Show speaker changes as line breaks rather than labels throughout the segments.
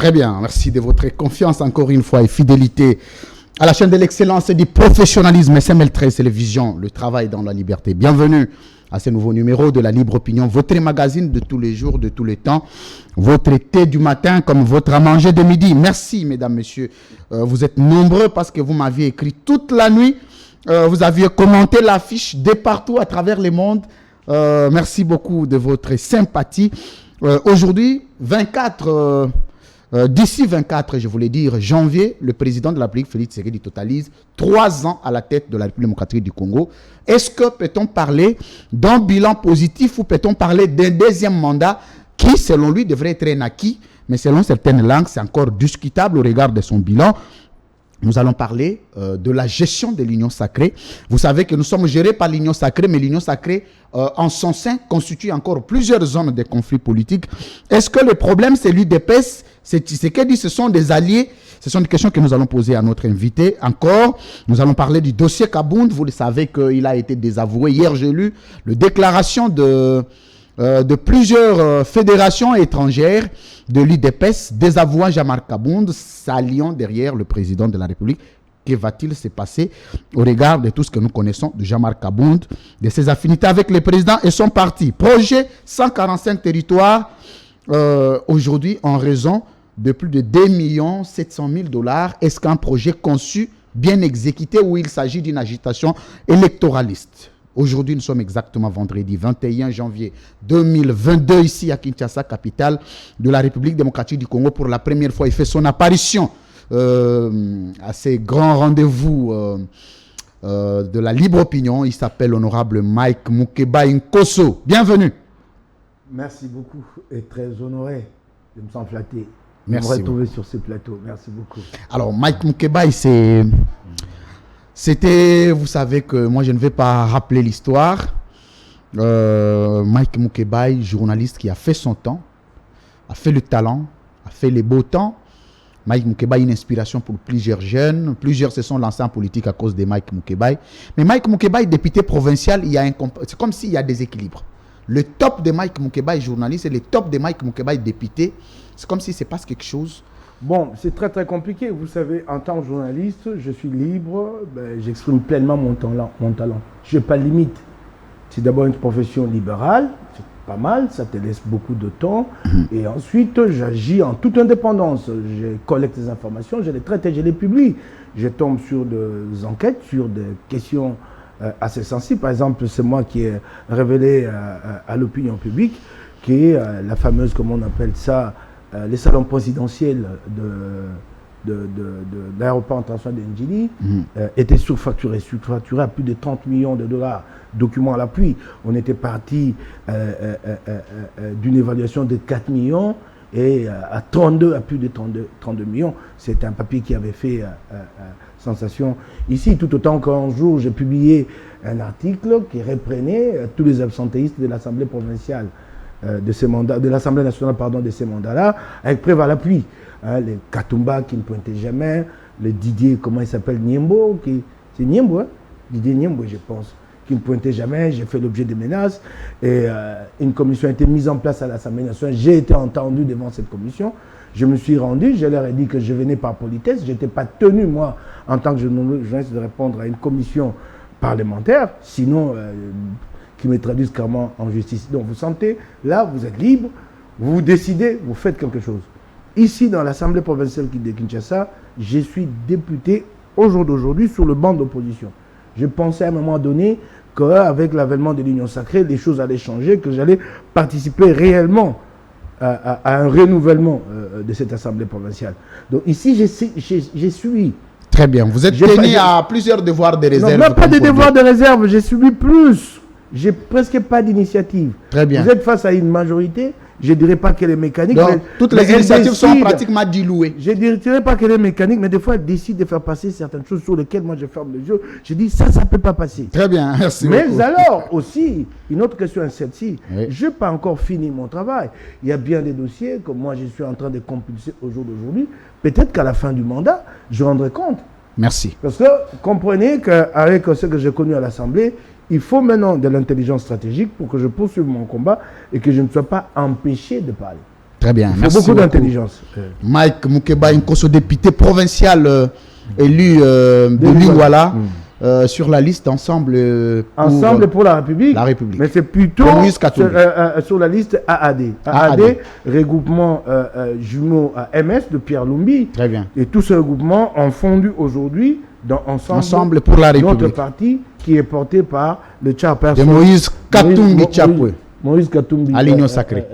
Très bien, merci de votre confiance encore une fois et fidélité à la chaîne de l'excellence et du professionnalisme SML13 Télévision, le travail dans la liberté. Bienvenue à ce nouveau numéro de la Libre Opinion, votre magazine de tous les jours, de tous les temps, votre thé du matin comme votre à manger de midi. Merci mesdames, messieurs, vous êtes nombreux parce que vous m'aviez écrit toute la nuit, vous aviez commenté l'affiche de partout à travers le monde. Merci beaucoup de votre sympathie. Aujourd'hui, 24... d'ici 24, je voulais dire, janvier, le président de la République, Félix Tshisekedi, totalise 3 ans à la tête de la République démocratique du Congo. Est-ce que peut-on parler d'un bilan positif ou peut-on parler d'un deuxième mandat qui, selon lui, devrait être un acquis, mais selon certaines langues, c'est encore discutable au regard de son bilan. Nous allons parler de la gestion de l'Union sacrée. Vous savez que nous sommes gérés par l'Union sacrée, mais l'Union sacrée, en son sein, constitue encore plusieurs zones de conflits politiques. Est-ce que le problème, c'est l'UDPS, c'est Tshisekedi, ce sont des alliés? Ce sont des questions que nous allons poser à notre invité. Encore, nous allons parler du dossier Kabound. Vous le savez qu'il a été désavoué. Hier, j'ai lu la déclaration de plusieurs fédérations étrangères de l'UDPS désavouant Jean-Marc Kabound, s'alliant derrière le président de la République. Que va-t-il se passer au regard de tout ce que nous connaissons de Jean-Marc Kabound, de ses affinités avec le président et son parti? Projet 145 territoires aujourd'hui en raison de plus de 2 700 000 $. Est-ce qu'un projet conçu, bien exécuté, ou il s'agit d'une agitation électoraliste? Aujourd'hui, nous sommes exactement vendredi 21 janvier 2022, ici à Kinshasa, capitale de la République démocratique du Congo. Pour la première fois, il fait son apparition à ces grands rendez-vous de la libre opinion. Il s'appelle l'honorable Mike Mukeba Nkosso. Bienvenue.
Merci beaucoup et très honoré. Je me sens flatté de
Merci
me retrouver sur ce plateau. Merci beaucoup.
Alors, Mike Mukeba, c'était, vous savez que moi je ne vais pas rappeler l'histoire. Mike Mukeba, journaliste qui a fait son temps, a fait le talent, a fait les beaux temps. Mike Mukeba est une inspiration pour plusieurs jeunes. Plusieurs se sont lancés en politique à cause de Mike Mukeba. Mais Mike Mukeba est député provincial. C'est comme s'il y a des équilibres. Le top de Mike Mukeba est journaliste et le top de Mike Mukeba est député. C'est comme si se passe quelque chose.
Bon, c'est très très compliqué. Vous savez, en tant que journaliste, je suis libre, j'exprime pleinement mon talent. Je n'ai pas de limite. C'est d'abord une profession libérale, c'est pas mal, ça te laisse beaucoup de temps. Et ensuite, j'agis en toute indépendance. Je collecte des informations, je les traite et je les publie. Je tombe sur des enquêtes, sur des questions assez sensibles. Par exemple, c'est moi qui ai révélé à l'opinion publique qui est la fameuse, comment on appelle ça, les salons présidentiels de l'aéroport international de Njili étaient surfacturés à plus de 30 millions de $, documents à l'appui. On était parti d'une évaluation de 4 millions et à plus de 32 millions. C'est un papier qui avait fait sensation ici, tout autant qu'un jour j'ai publié un article qui reprenait tous les absentéistes de l'Assemblée provinciale de l'Assemblée nationale, de ces mandats-là, avec preuve à l'appui. Les Katumba qui ne pointaient jamais, le Didier, comment il s'appelle, Niembo, c'est Niembo, hein? Didier Niembo, je pense, qui ne pointait jamais. J'ai fait l'objet de menaces et une commission a été mise en place à l'Assemblée nationale. J'ai été entendu devant cette commission. Je me suis rendu, je leur ai dit que je venais par politesse. Je n'étais pas tenu, moi, en tant que journaliste, de répondre à une commission parlementaire, sinon qui me traduisent clairement en justice. Donc vous sentez, là, vous êtes libre, vous décidez, vous faites quelque chose. Ici, dans l'Assemblée provinciale de Kinshasa, je suis député au jour d'aujourd'hui sur le banc d'opposition. Je pensais à un moment donné qu'avec l'avènement de l'Union sacrée, les choses allaient changer, que j'allais participer réellement à un renouvellement de cette Assemblée provinciale. Donc ici, je suis...
Très bien. Vous êtes tenu à plusieurs devoirs de réserve.
Non, même pas de devoirs de réserve, je suis plus. J'ai presque pas d'initiative.
Très bien.
Vous êtes face à une majorité, je ne dirais pas qu'elle est mécanique.
Donc, toutes les initiatives sont pratiquement diluées.
Je ne dirais pas qu'elle est mécanique, mais des fois, elle décide de faire passer certaines choses sur lesquelles moi je ferme les yeux. Je dis, ça ne peut pas passer.
Très bien, merci
mais
beaucoup.
Alors, aussi, une autre question est celle-ci.
Oui.
Je n'ai pas encore fini mon travail. Il y a bien des dossiers que moi, je suis en train de compulser au jour d'aujourd'hui. Peut-être qu'à la fin du mandat, je rendrai compte.
Merci.
Parce que comprenez qu'avec ce que j'ai connu à l'Assemblée, il faut maintenant de l'intelligence stratégique pour que je poursuive mon combat et que je ne sois pas empêché de parler.
Très bien.
Il faut
Merci
beaucoup
beaucoup.
d'intelligence.
Mike Moukeba Nkosso, député provincial élu de Lingwala, sur la liste Ensemble
Ensemble pour la République.
La République.
Mais c'est plutôt
De Moïse Katumbi.
sur la liste AAD. AAD, regroupement jumeau à MS de Pierre Lumbi.
Très bien.
Et tous ces regroupements ont fondu aujourd'hui dans
Ensemble pour la
notre
République.
parti qui est porté par le chairperson
De Moïse Katumbi Chapwe.
Moïse Katumbi.
À l'Union Sacrée.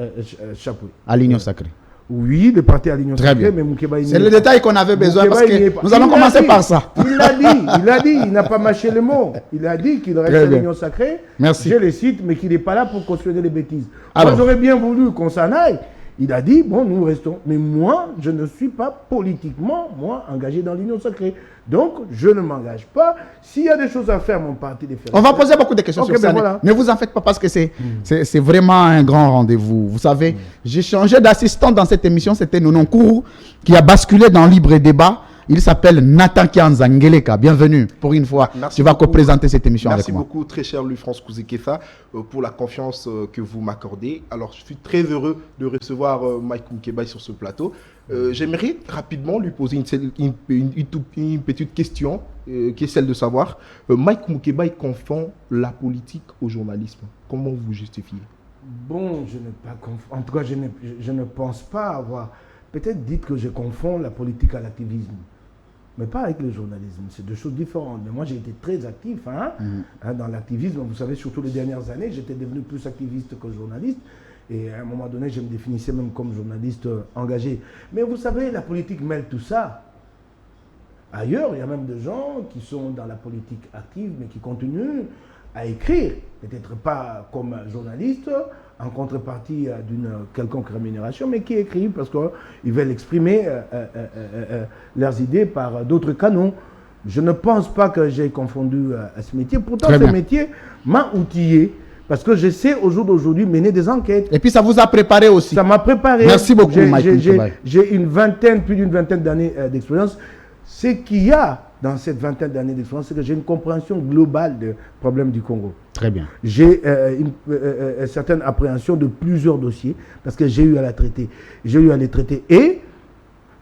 Chapwe.
À l'Union Sacrée.
Oui, le parti à l'Union
Très
Sacrée,
bien.
mais Moukeba,
C'est le détail qu'on avait besoin parce que nous allons commencer par ça.
Il l'a dit, il n'a pas mâché le mot. Il a dit qu'il reste
Très
à
bien.
l'Union Sacrée.
Merci.
Je les cite, mais qu'il n'est pas là pour cautionner les bêtises.
Alors.
Moi, j'aurais bien voulu qu'on s'en aille. Il a dit, bon, nous restons. Mais moi, je ne suis pas politiquement, engagé dans l'Union Sacrée. Donc, je ne m'engage pas. S'il y a des choses à faire, mon parti les fait.
On va poser beaucoup de questions
Ok,
sur ça.
ben voilà.
Ne vous en faites pas parce que c'est vraiment un grand rendez-vous. Vous savez, j'ai changé d'assistant dans cette émission. C'était Nonon Kourou qui a basculé dans Libre Débat. Il s'appelle Nathan Kianzangeleka. Bienvenue pour une fois.
Merci
Tu vas
beaucoup.
co-présenter cette émission
Merci
avec moi.
beaucoup, très cher Louis-France Kouzekessa, pour la confiance que vous m'accordez. Alors, je suis très heureux de recevoir Mike Moukeba sur ce plateau. J'aimerais rapidement lui poser une petite question, qui est celle de savoir, Mike Moukeba, il confond la politique au journalisme. Comment vous justifiez?
Bon, je n'ai pas en tout cas, je ne pense pas avoir. Peut-être dites que je confonds la politique à l'activisme. Mais pas avec le journalisme, c'est deux choses différentes. Mais moi, j'ai été très actif dans l'activisme. Vous savez, surtout les dernières années, j'étais devenu plus activiste que journaliste. Et à un moment donné, je me définissais même comme journaliste engagé. Mais vous savez, la politique mêle tout ça. Ailleurs, il y a même des gens qui sont dans la politique active, mais qui continuent à écrire. Peut-être pas comme journaliste, en contrepartie d'une quelconque rémunération, mais qui écrivent parce qu'ils veulent exprimer leurs idées par d'autres canaux. Je ne pense pas que j'ai confondu à ce métier. Pourtant, ce métier m'a outillé parce que je sais au jour d'aujourd'hui mener des enquêtes.
Et puis ça vous a préparé aussi.
Ça m'a préparé.
Merci beaucoup, Mike.
J'ai plus d'une vingtaine d'années d'expérience. Ce qu'il y a dans cette vingtaine d'années d'expérience, c'est que j'ai une compréhension globale des problèmes du Congo.
Très bien.
J'ai une certaine appréhension de plusieurs dossiers parce que j'ai eu à la traiter. J'ai eu à les traiter. Et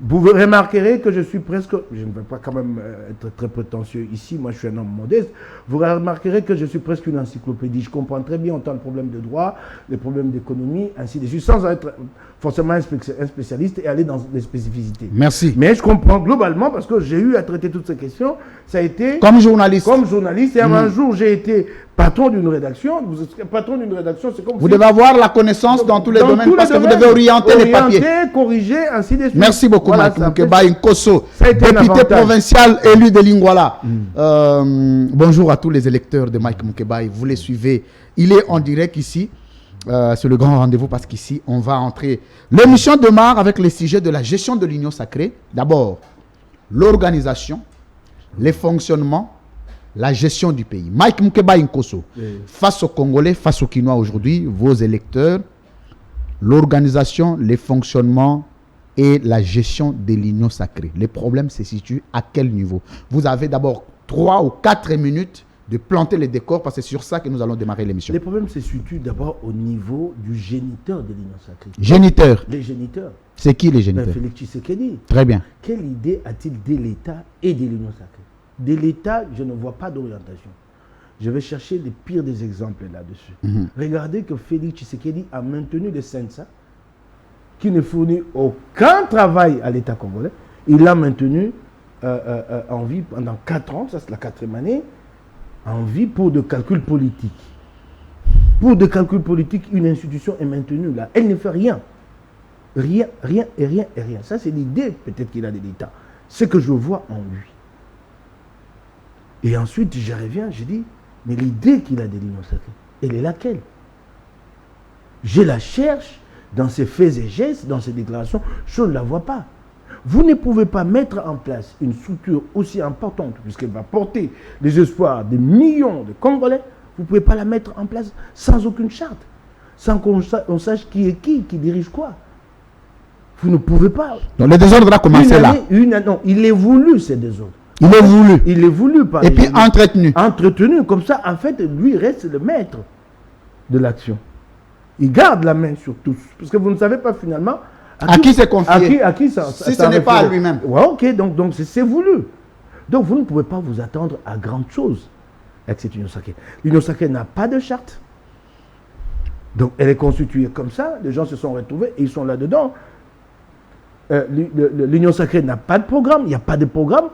vous remarquerez que je suis presque, je ne vais pas quand même être très prétentieux ici, moi je suis un homme modeste, vous remarquerez que je suis presque une encyclopédie. Je comprends très bien autant le problème de droit, les problèmes d'économie, ainsi de suite, sans être forcément un spécialiste et aller dans les spécificités.
Merci.
Mais je comprends globalement parce que j'ai eu à traiter toutes ces questions. Ça a été
comme journaliste.
Comme journaliste. Et un jour, j'ai été patron d'une rédaction. Vous êtes patron d'une rédaction, c'est comme
vous devez avoir la connaissance dans tous les domaines parce que vous devez orienter les papiers.
Corriger, ainsi de suite.
Merci beaucoup, voilà, Mike Moukeba Nkosso, député provincial élu de Lingwala. Bonjour à tous les électeurs de Mike Moukeba. Vous les suivez. Il est en direct ici. C'est le grand rendez-vous parce qu'ici, on va entrer. L'émission démarre avec les sujets de la gestion de l'Union Sacrée. D'abord, l'organisation, les fonctionnements, la gestion du pays. Mike Moukeba Nkosso, face aux Congolais, face aux Kinois aujourd'hui, vos électeurs, l'organisation, les fonctionnements et la gestion de l'Union Sacrée. Les problèmes se situent à quel niveau? Vous avez d'abord 3 ou 4 minutes de planter les décors parce que c'est sur ça que nous allons démarrer l'émission.
Les problèmes se situent d'abord au niveau du géniteur de l'Union Sacrée.
Géniteur.
Les géniteurs.
C'est qui les géniteurs?
Félix Tshisekedi.
Très bien.
Quelle idée a-t-il de l'État et de l'Union Sacrée? De l'État, je ne vois pas d'orientation. Je vais chercher les pires des exemples là-dessus. Regardez que Félix Tshisekedi a maintenu le Sensa, qui ne fournit aucun travail à l'État congolais. Il l'a maintenu en vie pendant 4 ans, ça c'est la 4e année, en vie pour de calculs politiques. Pour de calculs politiques, une institution est maintenue là. Elle ne fait rien. Rien, rien et rien et rien. Ça, c'est l'idée peut-être qu'il a de l'État. Ce que je vois en lui. Et ensuite, je reviens, je dis, mais l'idée qu'il a de l'Union Sacrée, elle est laquelle? Je la cherche dans ses faits et gestes, dans ses déclarations, je ne la vois pas. Vous ne pouvez pas mettre en place une structure aussi importante, puisqu'elle va porter les espoirs des millions de Congolais, vous ne pouvez pas la mettre en place sans aucune charte, sans qu'on sache qui est qui dirige quoi. Vous ne pouvez pas.
Donc le désordre a commencé là.
Non, il est voulu, ces désordres.
Il est voulu.
Il est voulu par
et puis entretenu.
Entretenu, comme ça, en fait, lui reste le maître de l'action. Il garde la main sur tous. Parce que vous ne savez pas finalement
À qui c'est confié?
À qui ça,
si ce n'est pas à lui-même.
Ouais, ok, donc c'est voulu. Donc vous ne pouvez pas vous attendre à grande chose avec cette union sacrée. L'union sacrée n'a pas de charte. Donc elle est constituée comme ça, les gens se sont retrouvés et ils sont là-dedans. L'union sacrée n'a pas de programme, il n'y a pas de programme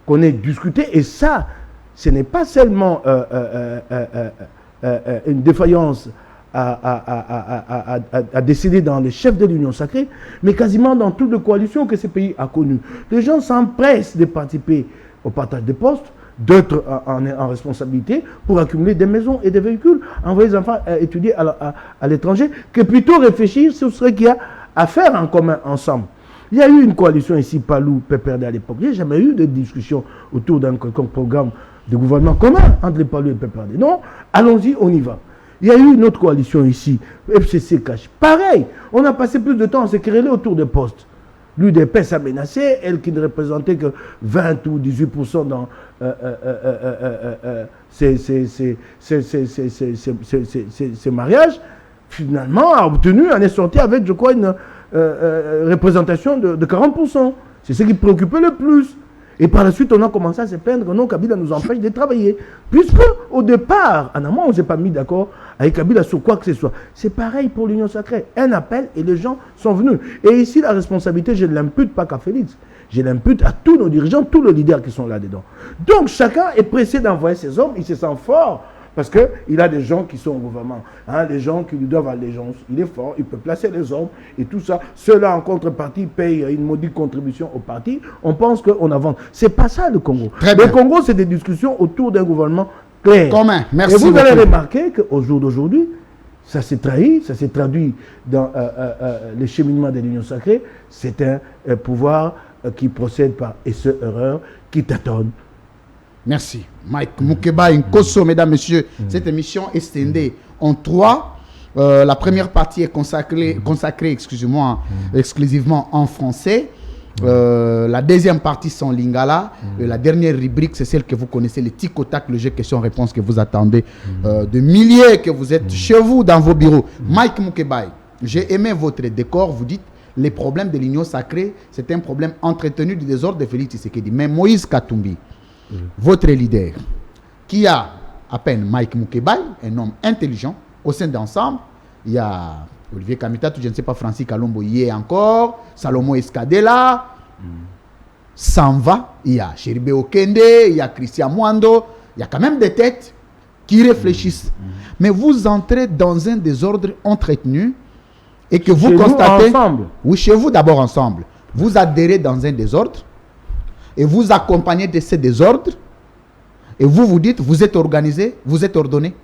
qu'on ait discuté, et ça, ce n'est pas seulement une défaillance à décider dans les chefs de l'union sacrée, mais quasiment dans toutes les coalitions que ce pays a connues. Les gens s'empressent de participer au partage des postes, d'autres en responsabilité pour accumuler des maisons et des véhicules, envoyer les enfants étudier à l'étranger, que plutôt réfléchir sur ce qu'il y a à faire en commun ensemble. Il y a eu une coalition ici, Palou, PPRD à l'époque. Il n'y a jamais eu de discussion autour d'un quelconque programme de gouvernement commun entre les Palou et PPRD. Non, allons-y, on y va. Il y a eu une autre coalition ici, FCC Cash. Pareil, on a passé plus de temps à se quereller autour des postes. L'UDPS a menacé, elle qui ne représentait que 20 ou 18% dans ces mariages, finalement a obtenu, en est sorti avec, je crois, une représentation de 40%. C'est ce qui préoccupait le plus. Et par la suite, on a commencé à se plaindre que non, Kabila nous empêche de travailler. Puisque, au départ, en amont, on ne s'est pas mis d'accord avec Kabila sur quoi que ce soit. C'est pareil pour l'Union sacrée. Un appel et les gens sont venus. Et ici, la responsabilité, je ne l'impute pas qu'à Félix. Je l'impute à tous nos dirigeants, tous les leaders qui sont là-dedans. Donc, chacun est pressé d'envoyer ses hommes. Il se sent fort. Parce qu'il a des gens qui sont au gouvernement, des gens qui lui doivent allégeance. Il est fort, il peut placer les hommes et tout ça. Ceux-là, en contrepartie, payent une modique contribution au parti. On pense qu'on avance. C'est pas ça le Congo. Le Congo, c'est des discussions autour d'un gouvernement clair.
Commun. Merci
et vous
beaucoup.
allez remarquer qu'au jour d'aujourd'hui, ça s'est traduit dans le cheminement de l'Union sacrée. C'est un pouvoir qui procède par erreur, qui tâtonne.
Merci. Mike Moukeba Nkosso, mesdames, messieurs. Cette émission est scindée en trois. La première partie est consacrée exclusivement en français. La deuxième partie, c'est en lingala. Et la dernière rubrique, c'est celle que vous connaissez, le tic au tac, le jeu question-réponse que vous attendez de milliers, que vous êtes chez vous, dans vos bureaux. Mike Moukeba, j'ai aimé votre décor. Vous dites, les problèmes de l'union sacrée, c'est un problème entretenu du désordre de Félix Tshisekedi. Mais Moïse Katumbi, votre leader, qui a à peine Mike Moukeba, un homme intelligent, au sein d'ensemble, il y a Olivier Kamita, je ne sais pas, Francis Kalombo y est encore, Salomon Escadela, Sanva, il y a Cheribe Okende, il y a Christian Mwando, il y a quand même des têtes qui réfléchissent. Mais vous entrez dans un désordre entretenu et que vous constatez... Oui, chez vous d'abord ensemble. Vous adhérez dans un désordre et vous accompagnez de ces désordres, et vous vous dites, vous êtes organisé, vous êtes ordonné.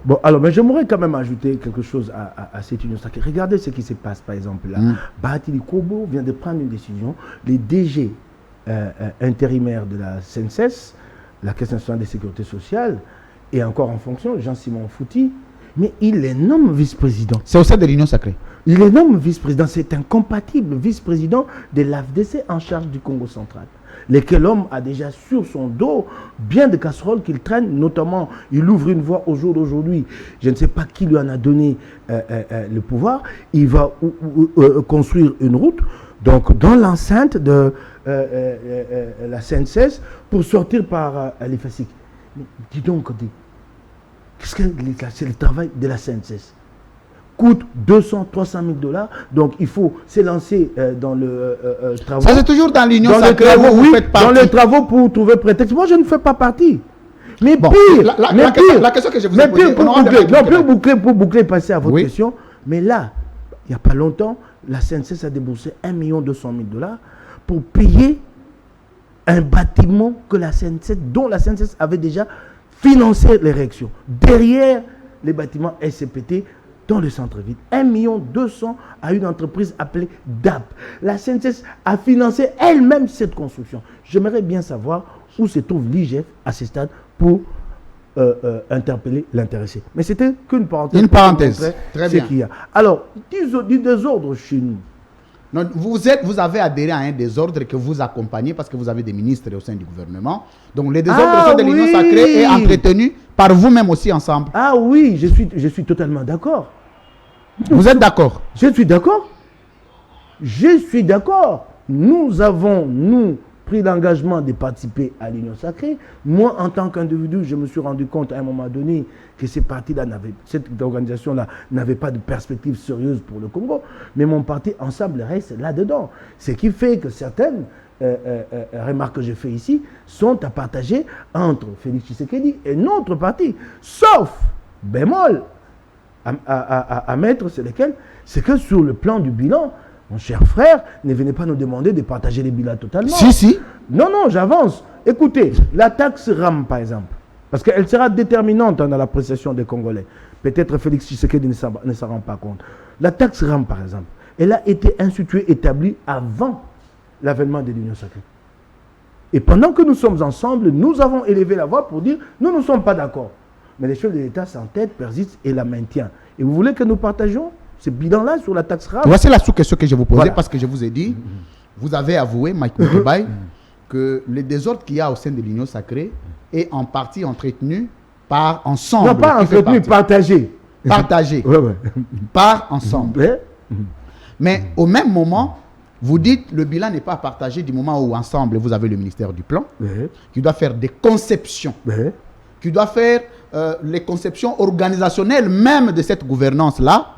Bon, alors, mais j'aimerais quand même ajouter quelque chose à cette union sacrée. Regardez ce qui se passe, par exemple, là. Bahatili Kobo vient de prendre une décision. Les DG intérimaires de la CNSS, la Caisse nationale de sécurité sociale, est encore en fonction, Jean-Simon Fouti, mais il les nomme vice-président.
C'est au sein de l'union sacrée.
Il les nomme vice-président. C'est incompatible, vice-président de l'AFDC en charge du Congo central. Lequel l'homme a déjà sur son dos bien de casseroles qu'il traîne, notamment il ouvre une voie au jour d'aujourd'hui. Je ne sais pas qui lui en a donné le pouvoir. Il va construire une route donc dans l'enceinte de la CNSS pour sortir par l'IFASIC. Dis donc, qu'est-ce que c'est le travail de la CNSS? Coûte 200, 300 000 $. Donc, il faut s'élancer dans le travaux.
Ça, c'est toujours dans l'union sacrée où vous faites partie.
Dans les travaux pour trouver prétexte. Moi, je ne fais pas partie. Mais
bon,
pire,
la question que je vous ai posée,
pour boucler, passer à votre question. Mais là, il n'y a pas longtemps, la CNSS a déboursé 1 200 000 $ pour payer un bâtiment que la CNSS, dont la CNSS avait déjà financé l'érection. Derrière les bâtiments SCPT, dans le centre-ville. 1 200 000 à une entreprise appelée DAP. La CNSS a financé elle-même cette construction. J'aimerais bien savoir où se trouve l'IGF à ce stade pour interpeller l'intéressé. Mais c'était qu'une parenthèse.
Une parenthèse. Très bien.
Qu'il y a. Alors, du désordre chez nous.
Non, vous avez adhéré à un désordre que vous accompagnez parce que vous avez des ministres au sein du gouvernement. Donc, le désordre de l'union sacrée est entretenu par vous-même aussi ensemble.
Ah oui, je suis totalement d'accord.
Vous êtes d'accord?
Je suis d'accord. Je suis d'accord. Nous avons, pris l'engagement de participer à l'Union sacrée. Moi, en tant qu'individu, je me suis rendu compte à un moment donné que cette organisation-là n'avait pas de perspective sérieuse pour le Congo. Mais mon parti, ensemble, reste là-dedans. Ce qui fait que certaines remarques que j'ai faites ici sont à partager entre Félix Tshisekedi et notre parti. Sauf bémol à mettre, c'est lequel? C'est que sur le plan du bilan, mon cher frère, ne venez pas nous demander de partager les bilans totalement.
Si.
Non, j'avance. Écoutez, la taxe RAM, par exemple, parce qu'elle sera déterminante dans l'appréciation des Congolais. Peut-être Félix Tshisekedi ne s'en rend pas compte. La taxe RAM, par exemple, elle a été instituée, établie avant l'avènement de l'Union sacrée. Et pendant que nous sommes ensemble, nous avons élevé la voix pour dire nous ne sommes pas d'accord. Mais les chefs de l'État s'entêtent, persistent et la maintiennent. Et vous voulez que nous partagions ce bilan-là sur la taxe RAM?
Voici la sous-question que je vous posais parce que je vous ai dit, vous avez avoué, Mike Moukebaye, que le désordre qu'il y a au sein de l'Union sacrée est en partie entretenu par ensemble.
Non, pas entretenu, partagé.
Partagé. Par ensemble. Mais au même moment, vous dites le bilan n'est pas partagé du moment où ensemble vous avez le ministère du Plan, qui doit faire des conceptions, qui doit faire les conceptions organisationnelles même de cette gouvernance-là.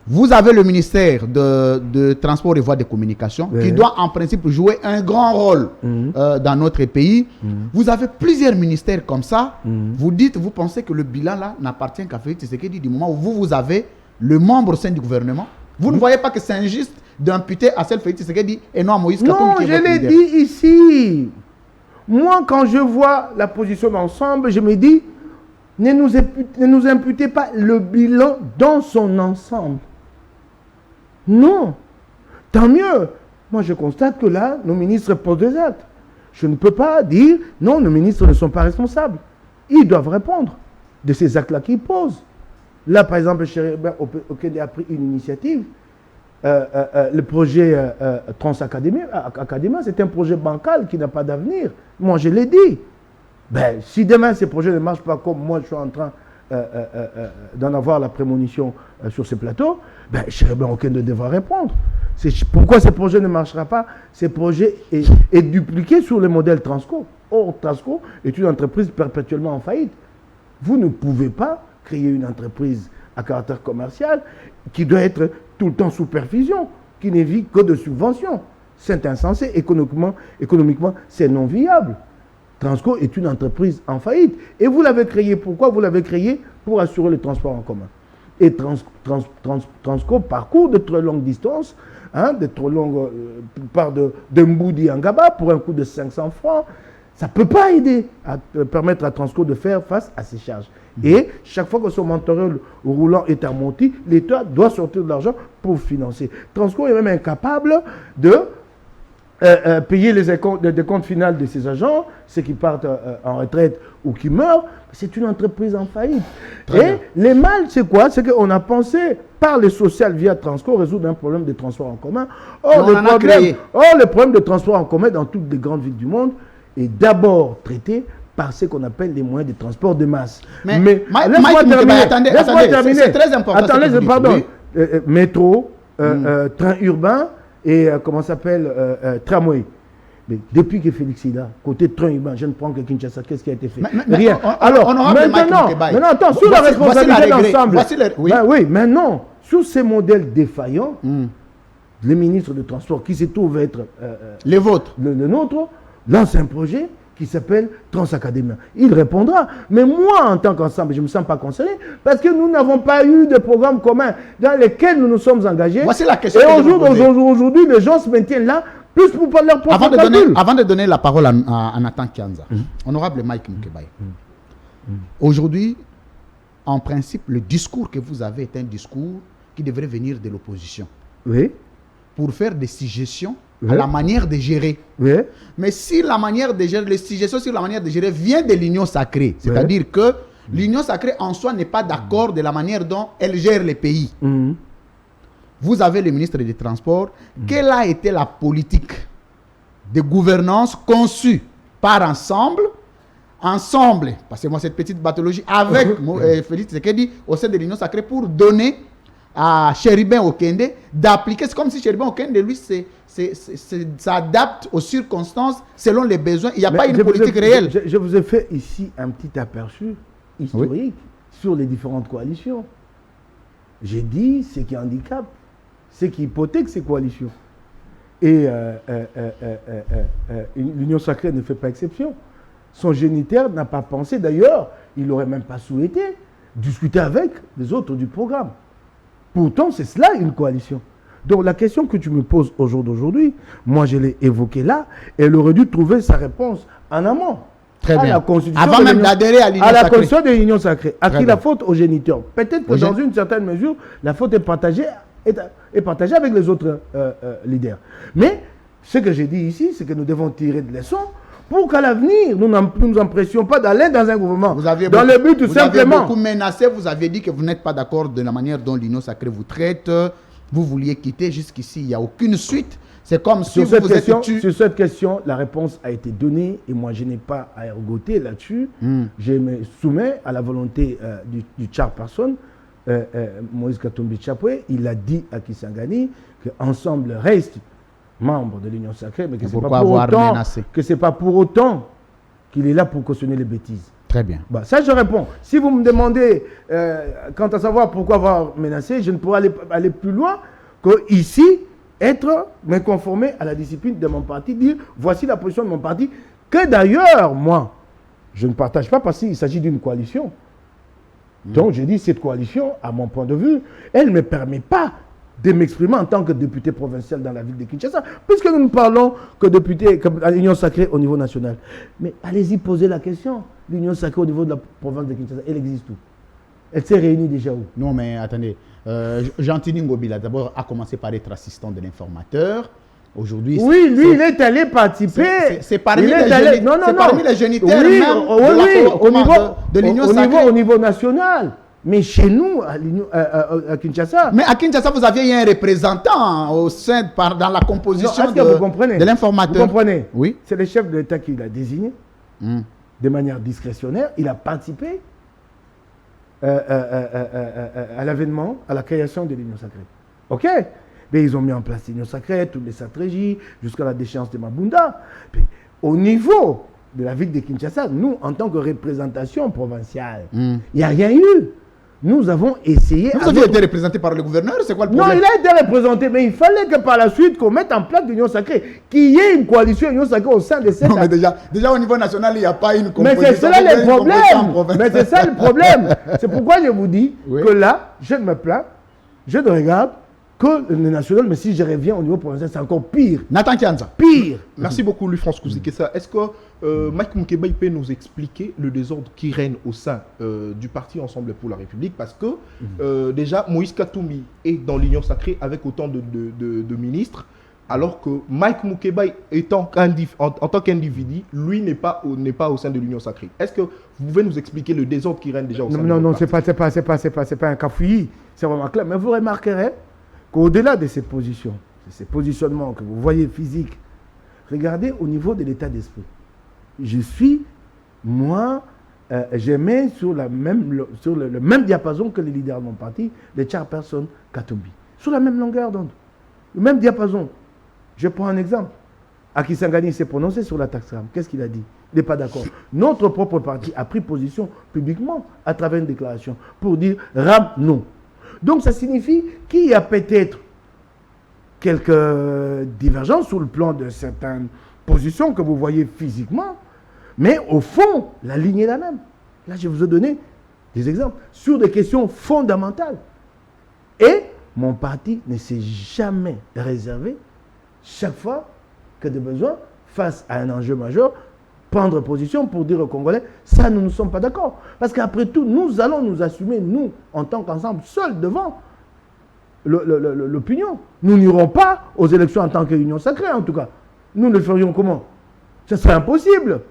Vous avez le ministère de Transport et Voies de Communication qui doit en principe jouer un grand rôle dans notre pays. Vous avez plusieurs ministères comme ça. Vous pensez que le bilan là n'appartient qu'à Félix Tshisekedi du moment où vous avez le membre au sein du gouvernement. Vous ne voyez pas que c'est injuste d'imputer à seul Félix Tshisekedi et non à Moïse Katumbi?
Non, je l'ai dit ici. Moi, quand je vois la position d'ensemble, je me dis, ne nous imputez pas le bilan dans son ensemble. Non. Tant mieux. Moi, je constate que là, nos ministres posent des actes. Je ne peux pas dire, non, nos ministres ne sont pas responsables. Ils doivent répondre de ces actes-là qu'ils posent. Là, par exemple, Chéribert Okende a pris une initiative. Le projet Transacadémie, c'est un projet bancal qui n'a pas d'avenir. Moi, je l'ai dit. Ben, si demain, ces projets ne marchent pas comme moi, je suis en train d'en avoir la prémonition sur ce plateau, ben, Chéribert Okende devra répondre. Pourquoi ce projet ne marchera pas? Ce projet est dupliqué sur le modèle Transco. Or, Transco est une entreprise perpétuellement en faillite. Vous ne pouvez pas créer une entreprise à caractère commercial qui doit être tout le temps sous perfusion, qui ne vit que de subventions. C'est insensé. Économiquement, c'est non viable. Transco est une entreprise en faillite. Et vous l'avez créé pourquoi? Vous l'avez créé pour assurer le transport en commun. Et Transco parcourt de très longues distances, de trop longues, part de Mboudi en Gaba pour un coût de 500 francs. Ça ne peut pas aider à permettre à Transco de faire face à ces charges. Et chaque fois que son matériel roulant est amorti, l'État doit sortir de l'argent pour financer. Transco est même incapable de payer les comptes finales de ses agents, ceux qui partent en retraite ou qui meurent. C'est une entreprise en faillite. Les mal, c'est quoi? C'est qu'on a pensé, par le social via Transco, résoudre un problème de transport en commun. Or, le problème de transport en commun dans toutes les grandes villes du monde est d'abord traité par ce qu'on appelle les moyens de transport de masse. Mais laisse-moi terminer.
C'est très important.
Attendez, pardon. Oui. Métro, train urbain et comment ça s'appelle tramway. Mais depuis que Félix est là, côté train urbain, je ne prends que Kinshasa, qu'est-ce qui a été fait? Rien. Alors, maintenant, attends, sur la responsabilité d'ensemble. Maintenant, sur ces modèles défaillants, les ministres de transport qui se trouvent être
les vôtres,
le nôtre, lance un projet qui s'appelle Transacadémie. Il répondra. Mais moi, en tant qu'ensemble, je ne me sens pas concerné parce que nous n'avons pas eu de programme commun dans lesquels nous nous sommes engagés.
Voici la question.
Et aujourd'hui, les gens se maintiennent là, plus pour pas leur propre calcul.
Avant de donner la parole à Nathan Kianza, honorable Mike Moukebaye, aujourd'hui, en principe, le discours que vous avez est un discours qui devrait venir de l'opposition.
Oui.
Pour faire des suggestions à la manière de gérer.
Oui.
Mais si la manière de gérer, les suggestions sur la manière de gérer vient de l'Union sacrée, c'est-à-dire que l'Union sacrée en soi n'est pas d'accord de la manière dont elle gère les pays. Vous avez le ministre des Transports. Quelle a été la politique de gouvernance conçue par ensemble, passez-moi cette petite pathologie, avec Félix Tshisekedi au sein de l'Union sacrée pour donner à Chéribin Okende d'appliquer. C'est comme si Chéribin Okende, lui, ça adapte aux circonstances selon les besoins. Il n'y a pas une politique réelle.
Je vous ai fait ici un petit aperçu historique sur les différentes coalitions. J'ai dit ce qui handicape, ce qui hypothèque ces coalitions. Et l'Union sacrée ne fait pas exception. Son géniteur n'a pas pensé, d'ailleurs, il n'aurait même pas souhaité discuter avec les autres du programme. Pourtant, c'est cela une coalition. Donc la question que tu me poses au jour d'aujourd'hui, moi je l'ai évoquée là, et elle aurait dû trouver sa réponse en amont.
Très bien.
Avant même d'adhérer à l'Union sacrée. À la constitution de l'Union sacrée. À qui la faute? Aux géniteurs. Peut-être que dans une certaine mesure, la faute est partagée avec les autres leaders. Mais ce que j'ai dit ici, c'est que nous devons tirer des leçons pour qu'à l'avenir, nous ne nous empressions pas d'aller dans un gouvernement. Vous avez
beaucoup menacé, vous avez dit que vous n'êtes pas d'accord de la manière dont l'Union sacrée vous traite. Vous vouliez quitter jusqu'ici, il n'y a aucune suite. C'est comme si
sur cette question, la réponse a été donnée et moi je n'ai pas à ergoter là-dessus. Je me soumets à la volonté du chairperson, Moïse Katumbi Chapwe. Il a dit à Kisangani qu'ensemble reste membre de l'Union sacrée, mais que ce n'est pas pour autant qu'il est là pour cautionner les bêtises.
Très bien.
Bah, ça, je réponds. Si vous me demandez quant à savoir pourquoi avoir menacé, je ne pourrais aller plus loin que ici, me conformer à la discipline de mon parti, dire voici la position de mon parti, que d'ailleurs, moi, je ne partage pas parce qu'il s'agit d'une coalition. Donc, je dis cette coalition, à mon point de vue, elle ne me permet pas de m'exprimer en tant que député provincial dans la ville de Kinshasa, puisque nous ne parlons que député, à l'Union sacrée au niveau national. Mais allez-y poser la question. L'Union sacrée au niveau de la province de Kinshasa, elle existe où? Elle s'est réunie déjà où?
Non, mais attendez. Jean-Tini Ngobila, d'abord, a commencé par être assistant de l'informateur. Aujourd'hui,
oui, lui, il est allé participer.
C'est parmi les géniteurs
de l'Union sacrée. Au niveau national. Mais chez nous, à Kinshasa...
Mais à Kinshasa, vous aviez un représentant au sein, dans la composition de l'informateur.
Vous comprenez?
Oui.
C'est le chef de l'État qui l'a désigné de manière discrétionnaire. Il a participé à l'avènement, à la création de l'Union sacrée. OK? Mais ils ont mis en place l'Union sacrée, toutes les stratégies, jusqu'à la déchéance de Mabunda. Puis, au niveau de la ville de Kinshasa, nous, en tant que représentation provinciale, il n'y a rien eu. Nous avons essayé...
Vous avez été représenté par le gouverneur, c'est quoi le problème?
Non, il a été représenté, mais il fallait que par la suite, qu'on mette en place l'Union sacrée, qu'il y ait une coalition Union sacrée au sein de cette...
Non, mais déjà au niveau national, il n'y a pas une composition.
Mais c'est cela le problème. Mais c'est ça le problème. C'est pourquoi je vous dis que là, je me plains, je ne regarde que le national, mais si je reviens au niveau provincial, c'est encore pire.
Nathan Kianza.
Pire.
Merci beaucoup, Louis-France Kouzikessa. Est-ce que Mike Moukeba peut nous expliquer le désordre qui règne au sein du parti Ensemble pour la République? Parce que déjà, Moïse Katumbi est dans l'Union sacrée avec autant de ministres, alors que Mike Moukeba, en tant qu'individu, lui n'est pas au sein de l'Union sacrée. Est-ce que vous pouvez nous expliquer le désordre qui règne déjà au sein du parti?
Non, c'est pas un cafouillis, c'est vraiment clair. Mais vous remarquerez qu'au-delà de ces positions, de ces positionnements que vous voyez physiques, regardez au niveau de l'état d'esprit. Je mets sur le même diapason que les leaders de mon parti, les chairperson Katumbi. Sur la même longueur d'onde. Le même diapason. Je prends un exemple. Akisangani s'est prononcé sur la taxe RAM. Qu'est-ce qu'il a dit? Il n'est pas d'accord. Notre propre parti a pris position publiquement à travers une déclaration pour dire RAM non. Donc ça signifie qu'il y a peut-être quelques divergences sur le plan de certaines positions que vous voyez physiquement, mais au fond, la ligne est la même. Là, je vous ai donné des exemples sur des questions fondamentales. Et mon parti ne s'est jamais réservé, chaque fois que de besoin, face à un enjeu majeur, prendre position pour dire aux Congolais, ça, nous ne sommes pas d'accord. Parce qu'après tout, nous allons nous assumer, nous, en tant qu'ensemble, seuls devant l'opinion. Nous n'irons pas aux élections en tant qu'union sacrée, en tout cas. Nous le ferions comment? Ce serait impossible.